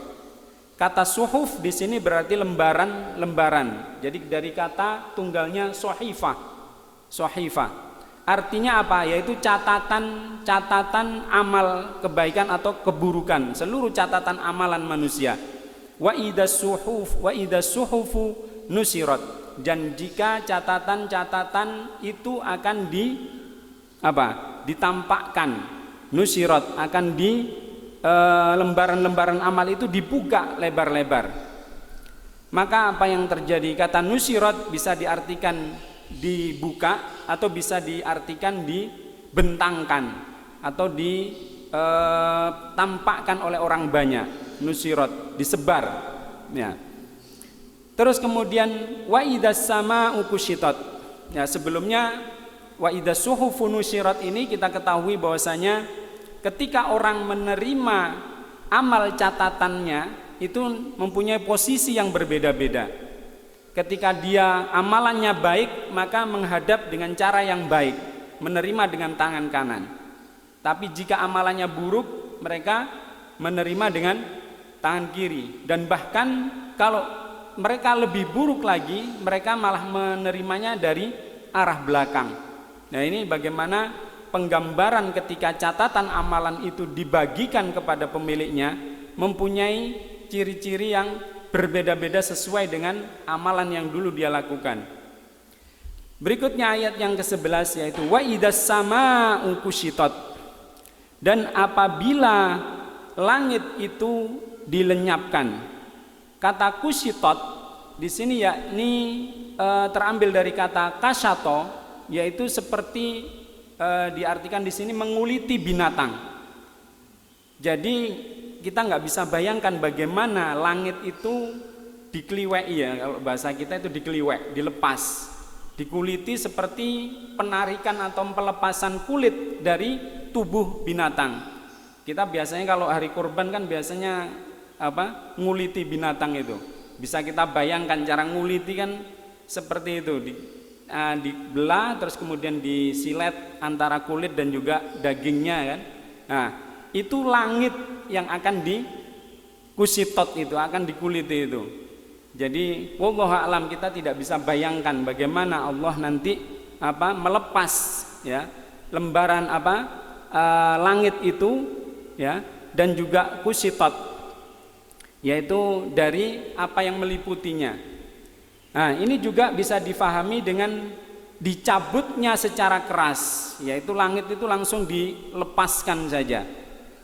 Kata suhuf di sini berarti lembaran. Jadi dari kata tunggalnya sohifah. Artinya apa? Yaitu catatan amal kebaikan atau keburukan, seluruh catatan amalan manusia. Wa idzas suhufu nusyirat. Dan jika catatan itu akan ditampakkan, nusyirat, akan lembaran-lembaran amal itu dibuka lebar-lebar. Maka apa yang terjadi? Kata nusyirat bisa diartikan dibuka atau bisa diartikan dibentangkan atau ditampakkan oleh orang banyak. Nusyirat, disebar ya. Terus kemudian wa idzas samaa'u kusyitat. Ya, sebelumnya wa idzas suhufu nusyirat ini kita ketahui bahwasanya ketika orang menerima amal catatannya itu mempunyai posisi yang berbeda-beda. Ketika dia amalannya baik, maka menghadap dengan cara yang baik, menerima dengan tangan kanan. Tapi jika amalannya buruk, mereka menerima dengan tangan kiri. Dan bahkan kalau mereka lebih buruk lagi, mereka malah menerimanya dari arah belakang. Nah, ini bagaimana penggambaran ketika catatan amalan itu dibagikan kepada pemiliknya mempunyai ciri-ciri yang berbeda-beda sesuai dengan amalan yang dulu dia lakukan. Berikutnya ayat yang ke-11 yaitu wa idzas samaa'u kusyitat. Dan apabila langit itu dilenyapkan. Kata kusyitat di sini yakni terambil dari kata kasyato, yaitu seperti diartikan di sini menguliti binatang. Jadi kita nggak bisa bayangkan bagaimana langit itu dikeliweki ya, kalau bahasa kita itu dikeliwek, dilepas, dikuliti seperti penarikan atau pelepasan kulit dari tubuh binatang. Kita biasanya kalau hari kurban kan biasanya nguliti binatang itu. Bisa kita bayangkan cara nguliti kan seperti itu, dibelah terus kemudian disilet antara kulit dan juga dagingnya kan. Nah, itu langit yang akan dikusitot itu, akan dikuliti itu. Jadi wallahu a'lam, kita tidak bisa bayangkan bagaimana Allah nanti melepas ya lembaran langit itu ya, dan juga kusitot, yaitu dari apa yang meliputinya. Nah, ini juga bisa difahami dengan dicabutnya secara keras, yaitu langit itu langsung dilepaskan saja.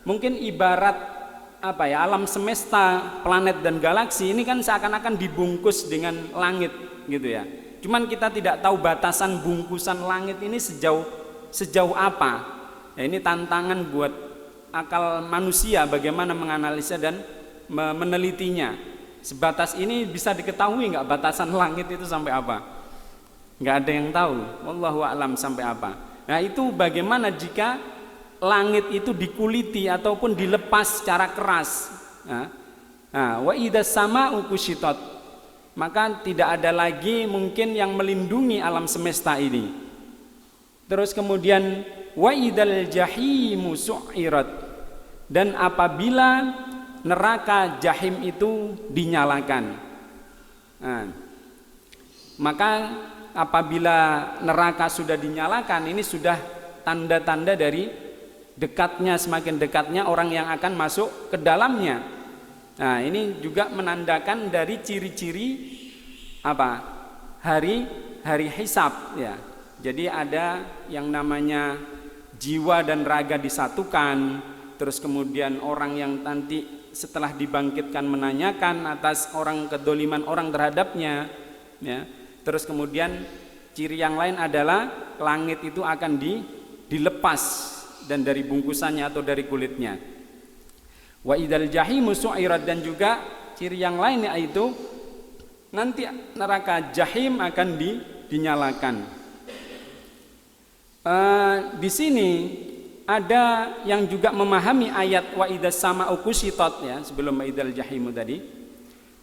Mungkin ibarat alam semesta, planet dan galaksi ini kan seakan-akan dibungkus dengan langit gitu ya. Cuman kita tidak tahu batasan bungkusan langit ini sejauh apa. Ya, ini tantangan buat akal manusia bagaimana menganalisa dan menelitinya. Sebatas ini bisa diketahui nggak batasan langit itu sampai apa? Nggak ada yang tahu. Wallahu a'lam sampai apa. Nah, itu bagaimana jika langit itu dikuliti ataupun dilepas secara keras. Wa idzas samaa'u kusyitat, maka tidak ada lagi mungkin yang melindungi alam semesta ini. Terus kemudian wa idzal jahimu su'irat, dan apabila neraka jahim itu dinyalakan. Nah, maka apabila neraka sudah dinyalakan, ini sudah tanda-tanda dari semakin dekatnya orang yang akan masuk ke dalamnya. Nah, ini juga menandakan dari ciri-ciri hari hisab ya. Jadi ada yang namanya jiwa dan raga disatukan, terus kemudian orang yang nanti setelah dibangkitkan menanyakan atas orang kedoliman orang terhadapnya, ya. Terus kemudian ciri yang lain adalah langit itu akan dilepas dan dari bungkusannya atau dari kulitnya. Wa idzal jahimu su'irat, dan juga ciri yang lain yaitu nanti neraka jahim akan dinyalakan. Di sini ada yang juga memahami ayat wa idzas sama'u kushitat, ya, sebelum wa idzal jahimu tadi,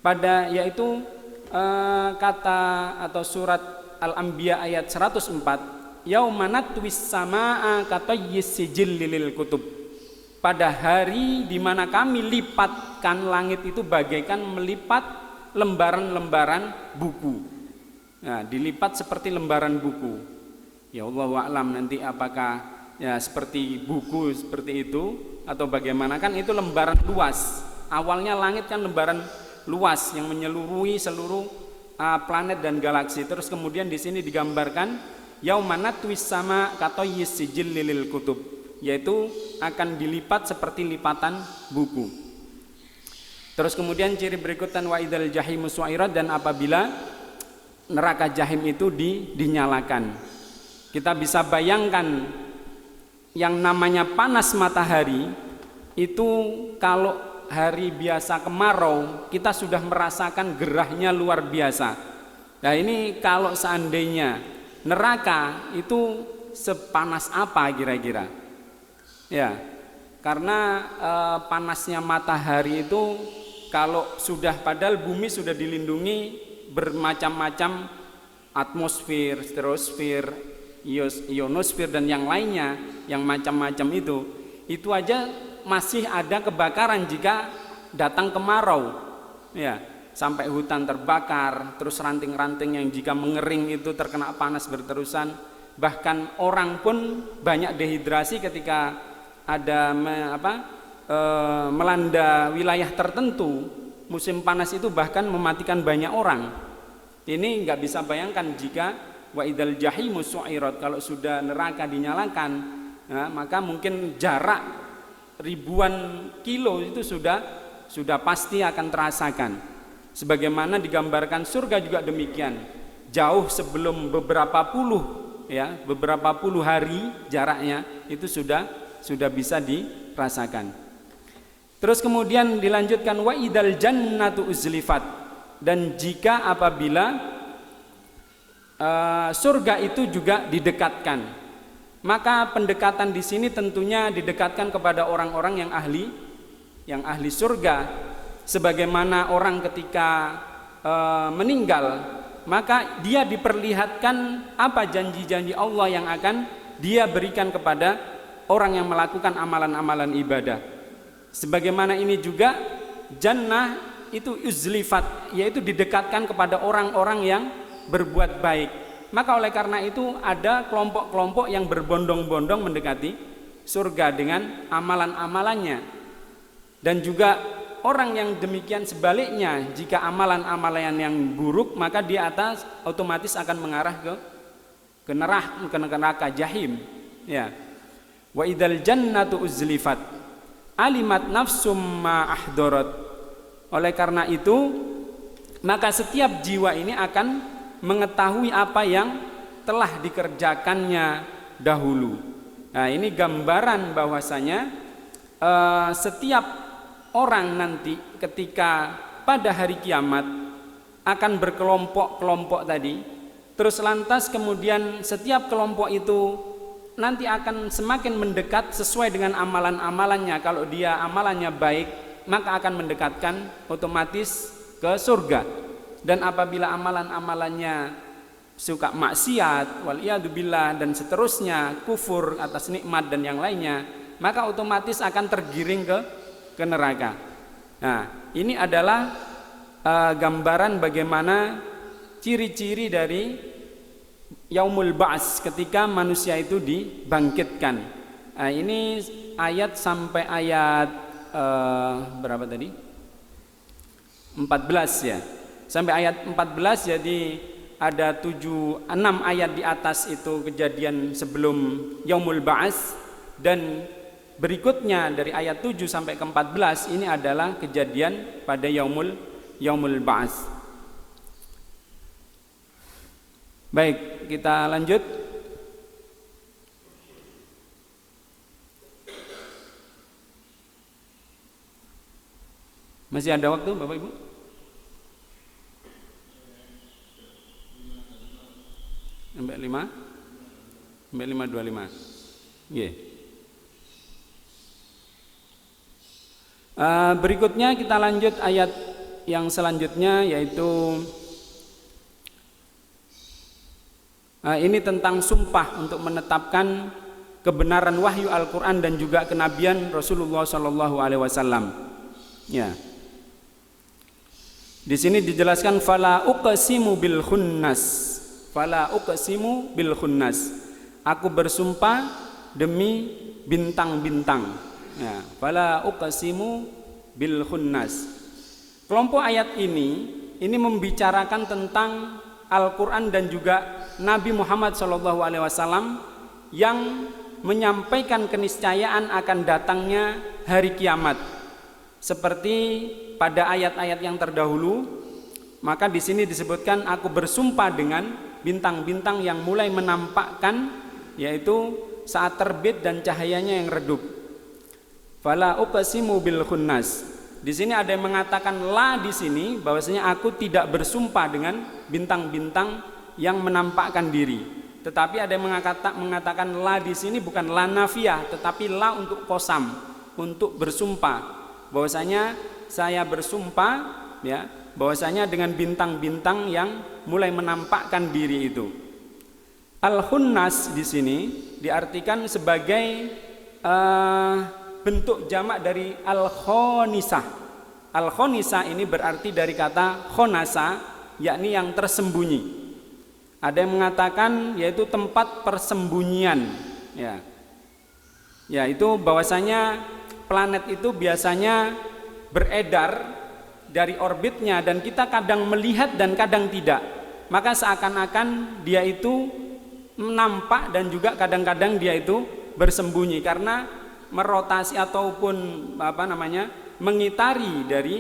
pada yaitu kata atau surat Al-Anbiya ayat 104, yauma natwis samaa katayyis sijil lil kutub, pada hari di mana kami lipatkan langit itu bagaikan melipat lembaran-lembaran buku. Nah, dilipat seperti lembaran buku. Ya Allah a'lam nanti apakah ya seperti buku seperti itu atau bagaimana, kan itu lembaran luas. Awalnya langit kan lembaran luas yang menyeluruhi seluruh planet dan galaksi. Terus kemudian di sini digambarkan yauma natwis sama katayyis sijil lil kutub, yaitu akan dilipat seperti lipatan buku. Terus kemudian ciri berikutan wa idzal jahimu su'irat, dan apabila neraka jahim itu dinyalakan. Kita bisa bayangkan yang namanya panas matahari itu, kalau hari biasa kemarau kita sudah merasakan gerahnya luar biasa. Nah ini kalau seandainya neraka itu sepanas apa kira-kira? Ya, karena panasnya matahari itu kalau sudah, padahal bumi sudah dilindungi bermacam-macam atmosfer, stratosfer, ionosfer dan yang lainnya, yang macam-macam itu aja masih ada kebakaran jika datang kemarau, ya, sampai hutan terbakar, terus ranting-ranting yang jika mengering itu terkena panas berterusan, bahkan orang pun banyak dehidrasi ketika ada melanda wilayah tertentu musim panas itu, bahkan mematikan banyak orang. Ini nggak bisa bayangkan jika wa idzal jahimu su'irat, kalau sudah neraka dinyalakan, nah, maka mungkin jarak ribuan kilo itu sudah pasti akan terasakan. Sebagaimana digambarkan surga juga demikian, jauh sebelum beberapa puluh hari jaraknya itu sudah bisa dirasakan. Terus kemudian dilanjutkan wa idzal jannatu uzlifat, dan jika apabila surga itu juga didekatkan, maka pendekatan di sini tentunya didekatkan kepada orang-orang yang ahli surga. Sebagaimana orang ketika meninggal, maka dia diperlihatkan apa janji-janji Allah yang akan dia berikan kepada orang yang melakukan amalan-amalan ibadah. Sebagaimana ini juga jannah itu uzlifat, yaitu didekatkan kepada orang-orang yang berbuat baik. Maka oleh karena itu ada kelompok-kelompok yang berbondong-bondong mendekati surga dengan amalan-amalannya. Dan juga orang yang demikian sebaliknya, jika amalan-amalan yang buruk, maka dia otomatis akan mengarah ke neraka jahim, ya. Wa idzal jannatu uzlifat alimat nafsum ma ahdarat. Oleh karena itu maka setiap jiwa ini akan mengetahui apa yang telah dikerjakannya dahulu. Nah ini gambaran bahwasanya setiap orang nanti ketika pada hari kiamat akan berkelompok-kelompok tadi, terus lantas kemudian setiap kelompok itu nanti akan semakin mendekat sesuai dengan amalan-amalannya. Kalau dia amalannya baik, maka akan mendekatkan otomatis ke surga. Dan apabila amalan-amalannya suka maksiat, waliyadzubillah, dan seterusnya, kufur atas nikmat dan yang lainnya, maka otomatis akan tergiring ke neraka. Nah, ini adalah gambaran bagaimana ciri-ciri dari yaumul ba'ts, ketika manusia itu dibangkitkan. Nah, ini ayat sampai ayat berapa tadi? 14 ya. Sampai ayat 14, jadi ada 6 ayat di atas itu kejadian sebelum Yaumul Ba'ats, dan berikutnya dari ayat 7 sampai ke 14 ini adalah kejadian pada Yaumul Ba'ats. Baik, kita lanjut. Masih ada waktu Bapak Ibu? Sampai 5? Sampai 5:25. Yeah. Berikutnya kita lanjut ayat yang selanjutnya, yaitu ini tentang sumpah untuk menetapkan kebenaran wahyu Al-Quran dan juga kenabian Rasulullah SAW. Ya. Di sini dijelaskan fala uqsimu bil khunnas. Fala uqsimu bil khunnas. Aku bersumpah demi bintang-bintang. Ya, fala uqsimu bil khunnas. Kelompok ayat ini membicarakan tentang Al-Quran dan juga Nabi Muhammad SAW yang menyampaikan keniscayaan akan datangnya hari kiamat. Seperti pada ayat-ayat yang terdahulu, maka di sini disebutkan aku bersumpah dengan bintang-bintang yang mulai menampakkan, yaitu saat terbit dan cahayanya yang redup. Fala uqsimu bil khunnas. Di sini ada yang mengatakan la di sini, bahwasanya aku tidak bersumpah dengan bintang-bintang yang menampakkan diri. Tetapi ada yang mengatakan la di sini bukan la nafiyah, tetapi la untuk qasam, untuk bersumpah. Bahwasanya saya bersumpah, ya, bahwasanya dengan bintang-bintang yang mulai menampakkan diri itu. Al-khunnas di sini diartikan sebagai bentuk jamak dari al-khonisah. Al-khonisah ini berarti dari kata khonasa, yakni yang tersembunyi. Ada yang mengatakan yaitu tempat persembunyian, ya. Ya, itu bahwasanya planet itu biasanya beredar dari orbitnya dan kita kadang melihat dan kadang tidak. Maka seakan-akan dia itu nampak dan juga kadang-kadang dia itu bersembunyi karena merotasi ataupun mengitari dari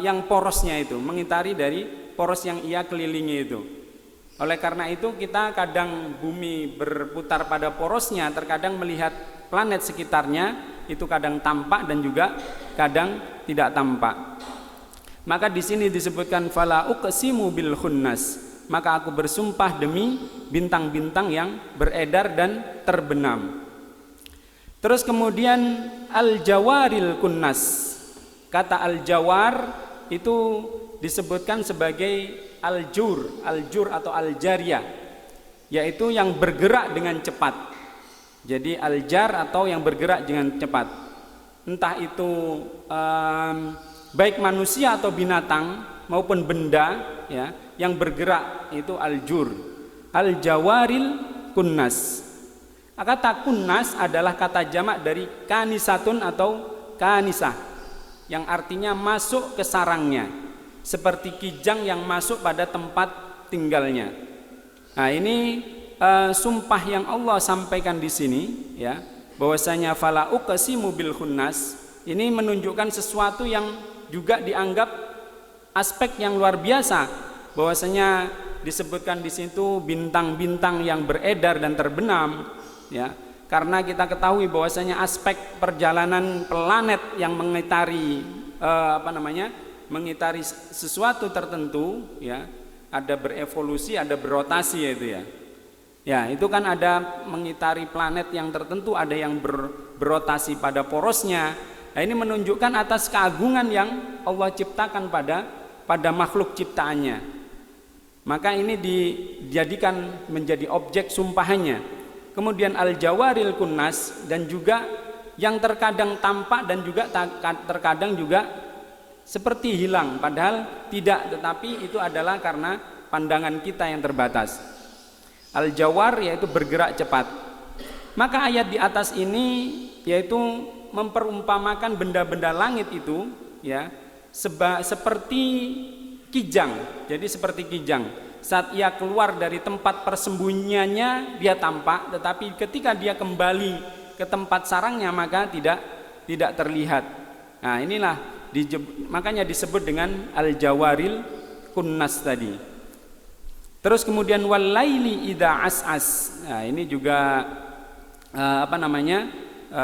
yang porosnya itu, mengitari dari poros yang ia kelilingi itu. Oleh karena itu kita kadang bumi berputar pada porosnya, terkadang melihat planet sekitarnya itu kadang tampak dan juga kadang tidak tampak. Maka di sini disebutkan fala uqsimu bil khunnas. Maka aku bersumpah demi bintang-bintang yang beredar dan terbenam. Terus kemudian al-jawaril kunnas. Kata al-jawar itu disebutkan sebagai al-jur atau al-jariyah, yaitu yang bergerak dengan cepat. Jadi al-jar atau yang bergerak dengan cepat. Entah itu baik manusia atau binatang maupun benda, ya, yang bergerak itu al-jur. Al-jawaril kunnas. Kata kunnas adalah kata jamak dari kanisatun atau kanisah, yang artinya masuk ke sarangnya, seperti kijang yang masuk pada tempat tinggalnya. Nah, ini sumpah yang Allah sampaikan di sini, ya, bahwasanya fala uqsimu bil khunnas, ini menunjukkan sesuatu yang juga dianggap aspek yang luar biasa, bahwasanya disebutkan di situ bintang-bintang yang beredar dan terbenam, ya, karena kita ketahui bahwasanya aspek perjalanan planet yang mengitari mengitari sesuatu tertentu, ya, ada berevolusi, ada berotasi, itu ya. Ya, itu kan ada mengitari planet yang tertentu, ada yang berotasi pada porosnya. Nah, ini menunjukkan atas keagungan yang Allah ciptakan pada makhluk ciptaannya. Maka ini dijadikan menjadi objek sumpahannya. Kemudian al-jawaril kunnas, dan juga yang terkadang tampak dan juga terkadang juga seperti hilang, padahal tidak, tetapi itu adalah karena pandangan kita yang terbatas. Al-jawar yaitu bergerak cepat. Maka ayat di atas ini yaitu memperumpamakan benda-benda langit itu, ya, seperti kijang. Jadi seperti kijang. Saat ia keluar dari tempat persembunyiannya dia tampak, tetapi ketika dia kembali ke tempat sarangnya maka tidak terlihat. Nah, inilah makanya disebut dengan al-jawaril kunnas tadi. Terus kemudian walaili idza as'as. Nah, ini juga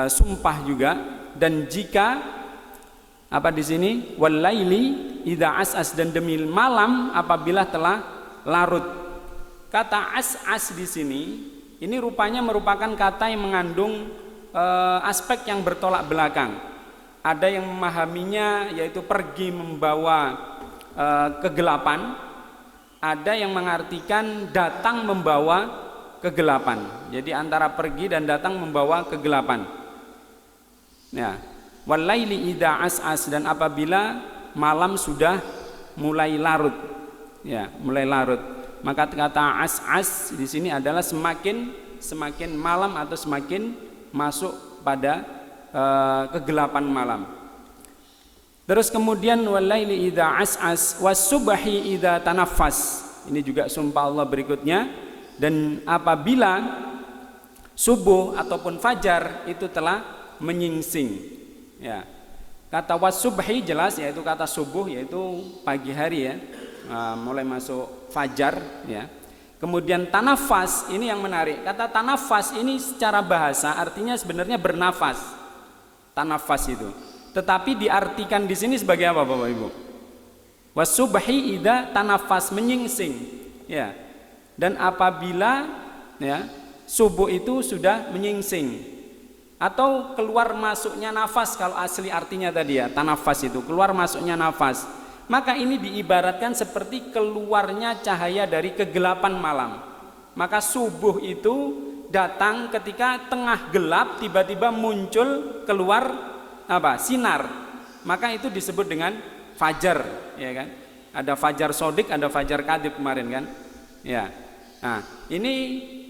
sumpah juga. Dan jika di sini walaili idza as'as, dan demi malam apabila telah larut. Kata as'as di sini ini rupanya merupakan kata yang mengandung aspek yang bertolak belakang. Ada yang memahaminya yaitu pergi membawa kegelapan, ada yang mengartikan datang membawa kegelapan. Jadi antara pergi dan datang membawa kegelapan. Ya, walaili idza as'as, dan apabila malam sudah mulai larut. Ya, mulai larut. Maka kata as'as di sini adalah semakin malam atau semakin masuk pada kegelapan malam. Terus kemudian walaili idza as'as was-subhi idza tanaffas. Ini juga sumpah Allah berikutnya, dan apabila subuh ataupun fajar itu telah menyingsing. Ya. Kata was-subhi jelas yaitu kata subuh, yaitu pagi hari ya. Mulai masuk fajar ya. Kemudian tanafas ini yang menarik. Kata tanafas ini secara bahasa artinya sebenarnya bernafas. Tanafas itu. Tetapi diartikan di sini sebagai apa Bapak Ibu? Was-subhi idza tanafas, menyingsing. Ya. Dan apabila ya subuh itu sudah menyingsing atau keluar masuknya nafas, kalau asli artinya tadi ya tanafas itu keluar masuknya nafas, maka ini diibaratkan seperti keluarnya cahaya dari kegelapan malam. Maka subuh itu datang ketika tengah gelap tiba-tiba muncul keluar sinar, maka itu disebut dengan fajar, ya kan? Ada fajar sodik, ada fajar kadib kemarin kan, ya. Nah, ini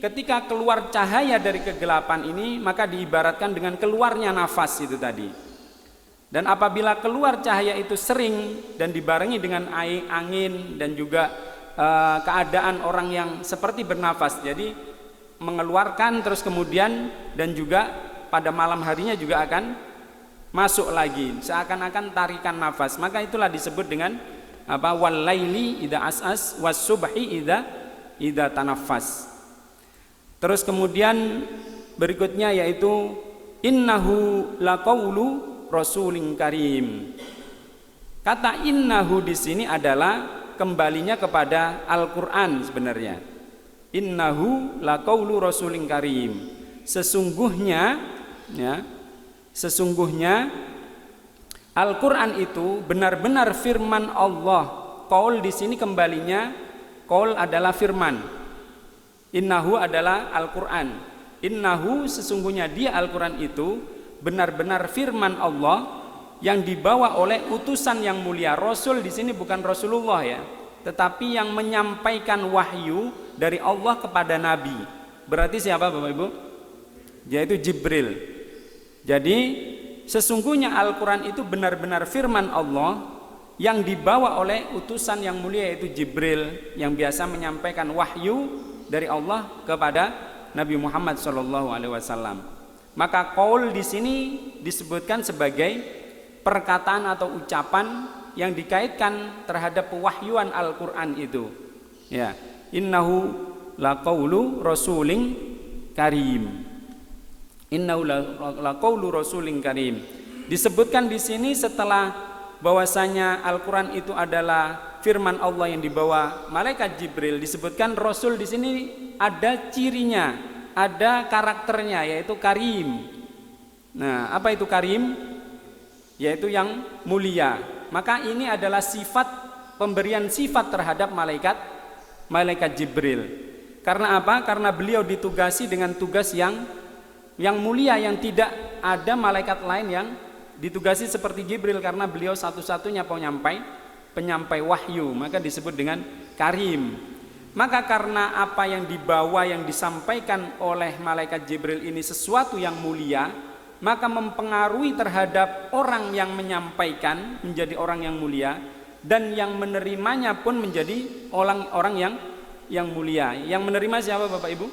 ketika keluar cahaya dari kegelapan ini maka diibaratkan dengan keluarnya nafas itu tadi. Dan apabila keluar cahaya itu sering dan dibarengi dengan angin dan juga keadaan orang yang seperti bernafas, jadi mengeluarkan terus kemudian dan juga pada malam harinya juga akan masuk lagi, seakan-akan tarikan nafas, maka itulah disebut dengan walaili idza as'as was-subhi idza tanaffas. Terus kemudian berikutnya yaitu innahu laqaulu rasulin karim. Kata innahu di sini adalah kembalinya kepada Al-Qur'an sebenarnya. Innahu laqaulu rasulin karim. Sesungguhnya Al-Qur'an itu benar-benar firman Allah. Qaul di sini kembalinya, qaul adalah firman. Innahu adalah Al-Qur'an. Innahu sesungguhnya dia Al-Qur'an itu benar-benar firman Allah yang dibawa oleh utusan yang mulia. Rasul di sini bukan Rasulullah ya, tetapi yang menyampaikan wahyu dari Allah kepada Nabi. Berarti siapa Bapak Ibu? Yaitu Jibril. Jadi sesungguhnya Al-Quran itu benar-benar firman Allah yang dibawa oleh utusan yang mulia yaitu Jibril, yang biasa menyampaikan wahyu dari Allah kepada Nabi Muhammad SAW. Maka qaul di sini disebutkan sebagai perkataan atau ucapan yang dikaitkan terhadap pewahyuan Al-Quran itu. Ya, innahu laqaulu rasulin karim. Innahu laqaulu rasulin karim. Disebutkan di sini setelah bahwasanya Al-Quran itu adalah firman Allah yang dibawa malaikat Jibril, disebutkan Rasul di sini ada cirinya, ada karakternya yaitu karim. Nah, apa itu karim? Yaitu yang mulia. Maka ini adalah sifat, pemberian sifat terhadap malaikat Jibril. Karena apa? Karena beliau ditugasi dengan tugas yang mulia, yang tidak ada malaikat lain yang ditugasi seperti Jibril, karena beliau satu-satunya penyampai wahyu, maka disebut dengan karim. Maka karena apa yang dibawa, yang disampaikan oleh malaikat Jibril ini sesuatu yang mulia, maka mempengaruhi terhadap orang yang menyampaikan menjadi orang yang mulia, dan yang menerimanya pun menjadi orang yang yang mulia. Yang menerima siapa Bapak Ibu?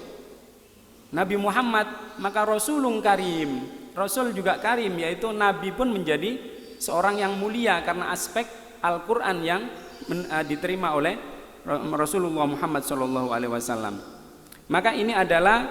Nabi Muhammad. Maka Rasulun Karim, Rasul juga karim, yaitu Nabi pun menjadi seorang yang mulia karena aspek Al-Quran yang diterima oleh Rasulullah Muhammad SAW. Maka ini adalah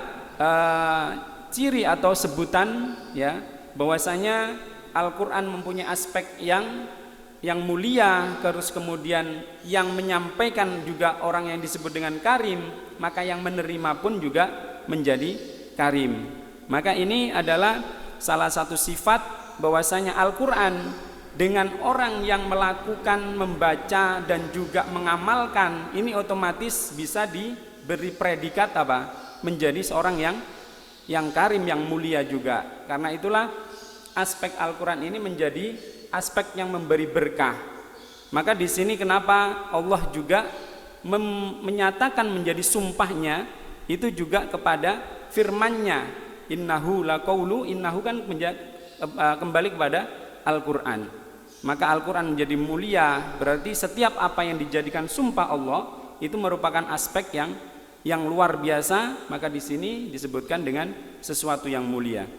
ciri atau sebutan ya, bahwasanya Al-Quran mempunyai aspek yang mulia, terus kemudian yang menyampaikan juga orang yang disebut dengan karim, maka yang menerima pun juga menjadi karim. Maka ini adalah salah satu sifat bahwasanya Al-Quran dengan orang yang melakukan, membaca dan juga mengamalkan, ini otomatis bisa diberi predikat apa? Menjadi seorang yang karim, yang mulia juga. Karena itulah aspek Al-Quran ini menjadi aspek yang memberi berkah. Maka di sini kenapa Allah juga menyatakan menjadi sumpahnya itu juga kepada firman-Nya, innahu laqaulu, innahu kan kembali kepada Al-Quran. Maka Al-Quran menjadi mulia, berarti setiap apa yang dijadikan sumpah Allah itu merupakan aspek yang luar biasa. Maka di sini disebutkan dengan sesuatu yang mulia.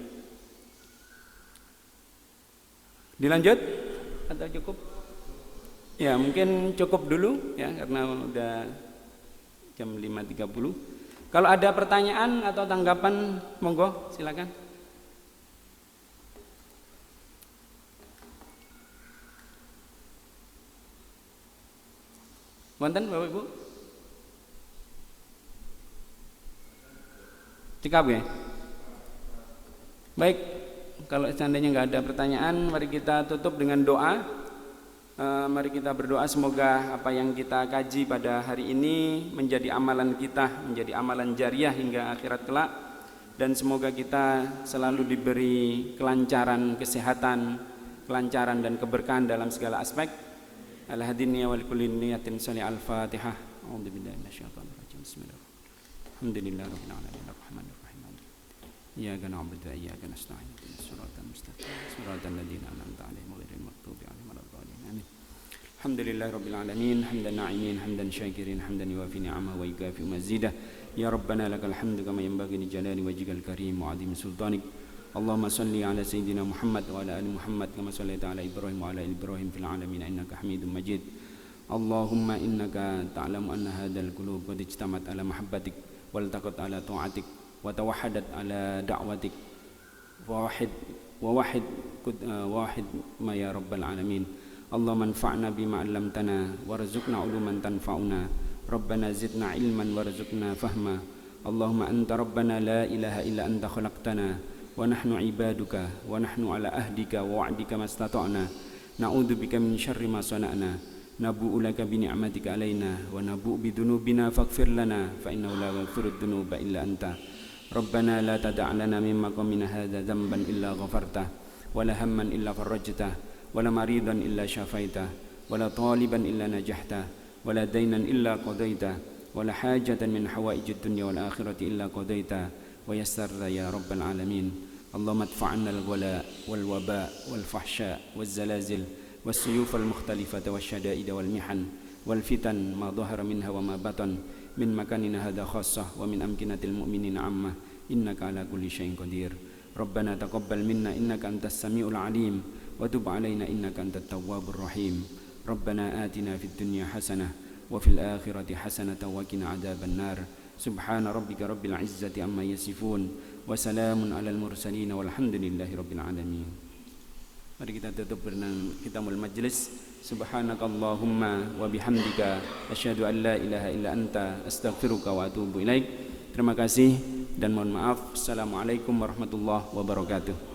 Dilanjut atau cukup? Ya, mungkin cukup dulu ya, karena udah jam 5.30. Kalau ada pertanyaan atau tanggapan, monggo silakan. Wonten Bapak Ibu? Cekap ya? Baik, kalau seandainya nggak ada pertanyaan, mari kita tutup dengan doa. Mari kita berdoa semoga apa yang kita kaji pada hari ini menjadi amalan kita, menjadi amalan jariah hingga akhirat kelak. Dan semoga kita selalu diberi kelancaran kesehatan, kelancaran dan keberkahan dalam segala aspek. Al-hadiniya wal kulli niyatin salih al-fatihah. A'udzubillahi minasyaitonir rajim. Bismillahirrahmanirrahim. Alhamdulillahirabbil alamin arrahmanir rahim. Iyyaka na'budu wa iyyaka nasta'in. Ihdinas siratal mustaqim. Siratal ladzina an'amta 'alaihim ghairil maghdubi 'alaihim waladdallin. Amin. Alhamdulillahirabbil alamin hamdan na'imin hamdan syakirin hamdan yuwafi ni'amahu wa yukafi mazidah. Ya Rabbana lakal hamdu kama yanbaghi li jalali wajhikal karim wa 'azimi sultanik. Allahumma salli ala sayyidina Muhammad wa ala ali Muhammad kama sallaita ala Ibrahim wa ala ali Ibrahim fil alamin innaka Hamidum Majid. Allahumma innaka ta'lamu anna hadzal qulub qad ijtamat ala mahabbatik wal taqat ala ta'atik wa tawahhadat ala da'watik wahid ma ya rabbal alamin. Allahumma anfa'na bima 'allamtana warzuqna 'uluman tanfa'una. Rabbana zidna 'ilman warzuqna fahma. Allahumma anta rabbana la ilaha illa anta khalaqtana wa nahnu ibaduka wa nahnu ala ahdika wa wa'dika mastata'na na'udzu bika min syarri ma sana'na nabu'u laka bi ni'matika alaina wa nabu'u bi dzunubina faghfir lana fa innahu la yaghfiru dzunuba illa anta. Rabbana la tad'a lana min maqamina hadza dhanban illa ghafartah wa la hamman illa farajtah wa la maridan illa syafaitah wa la taliban illa najahta wa la daynan illa qadaitah wa la hajatan min hawaijid dunya wal akhirati illa qadaitah wa yassarta ya rabbal alamin. Allahumma adfa'na al-wala wal waba wal fahsya wal zalazil was suyuf al mukhtalifata wasyada'id wal mihan wal fitan ma dhahara minha wa ma batan min makanina hadha khassah wa min amkinatil mu'minina amma innaka ala kulli syai'in qadir. Rabbana taqabbal minna innaka antas samiul alim wa tub alaina innaka antat tawwabur rahim. Rabbana atina fid dunya hasanah wa fil akhirati hasanah wa qina adzaban nar. Subhana rabbika rabbil izzati amma yasifun wa salamun alal mursalin walhamdulillahi rabbil alamin. Mari kita tutup dengan khitamul majlis. Subhanakallahumma wa bihamdika asyhadu an la ilaha illa anta astaghfiruka wa atubu ilaik. Terima kasih dan mohon maaf. Assalamualaikum warahmatullahi wabarakatuh.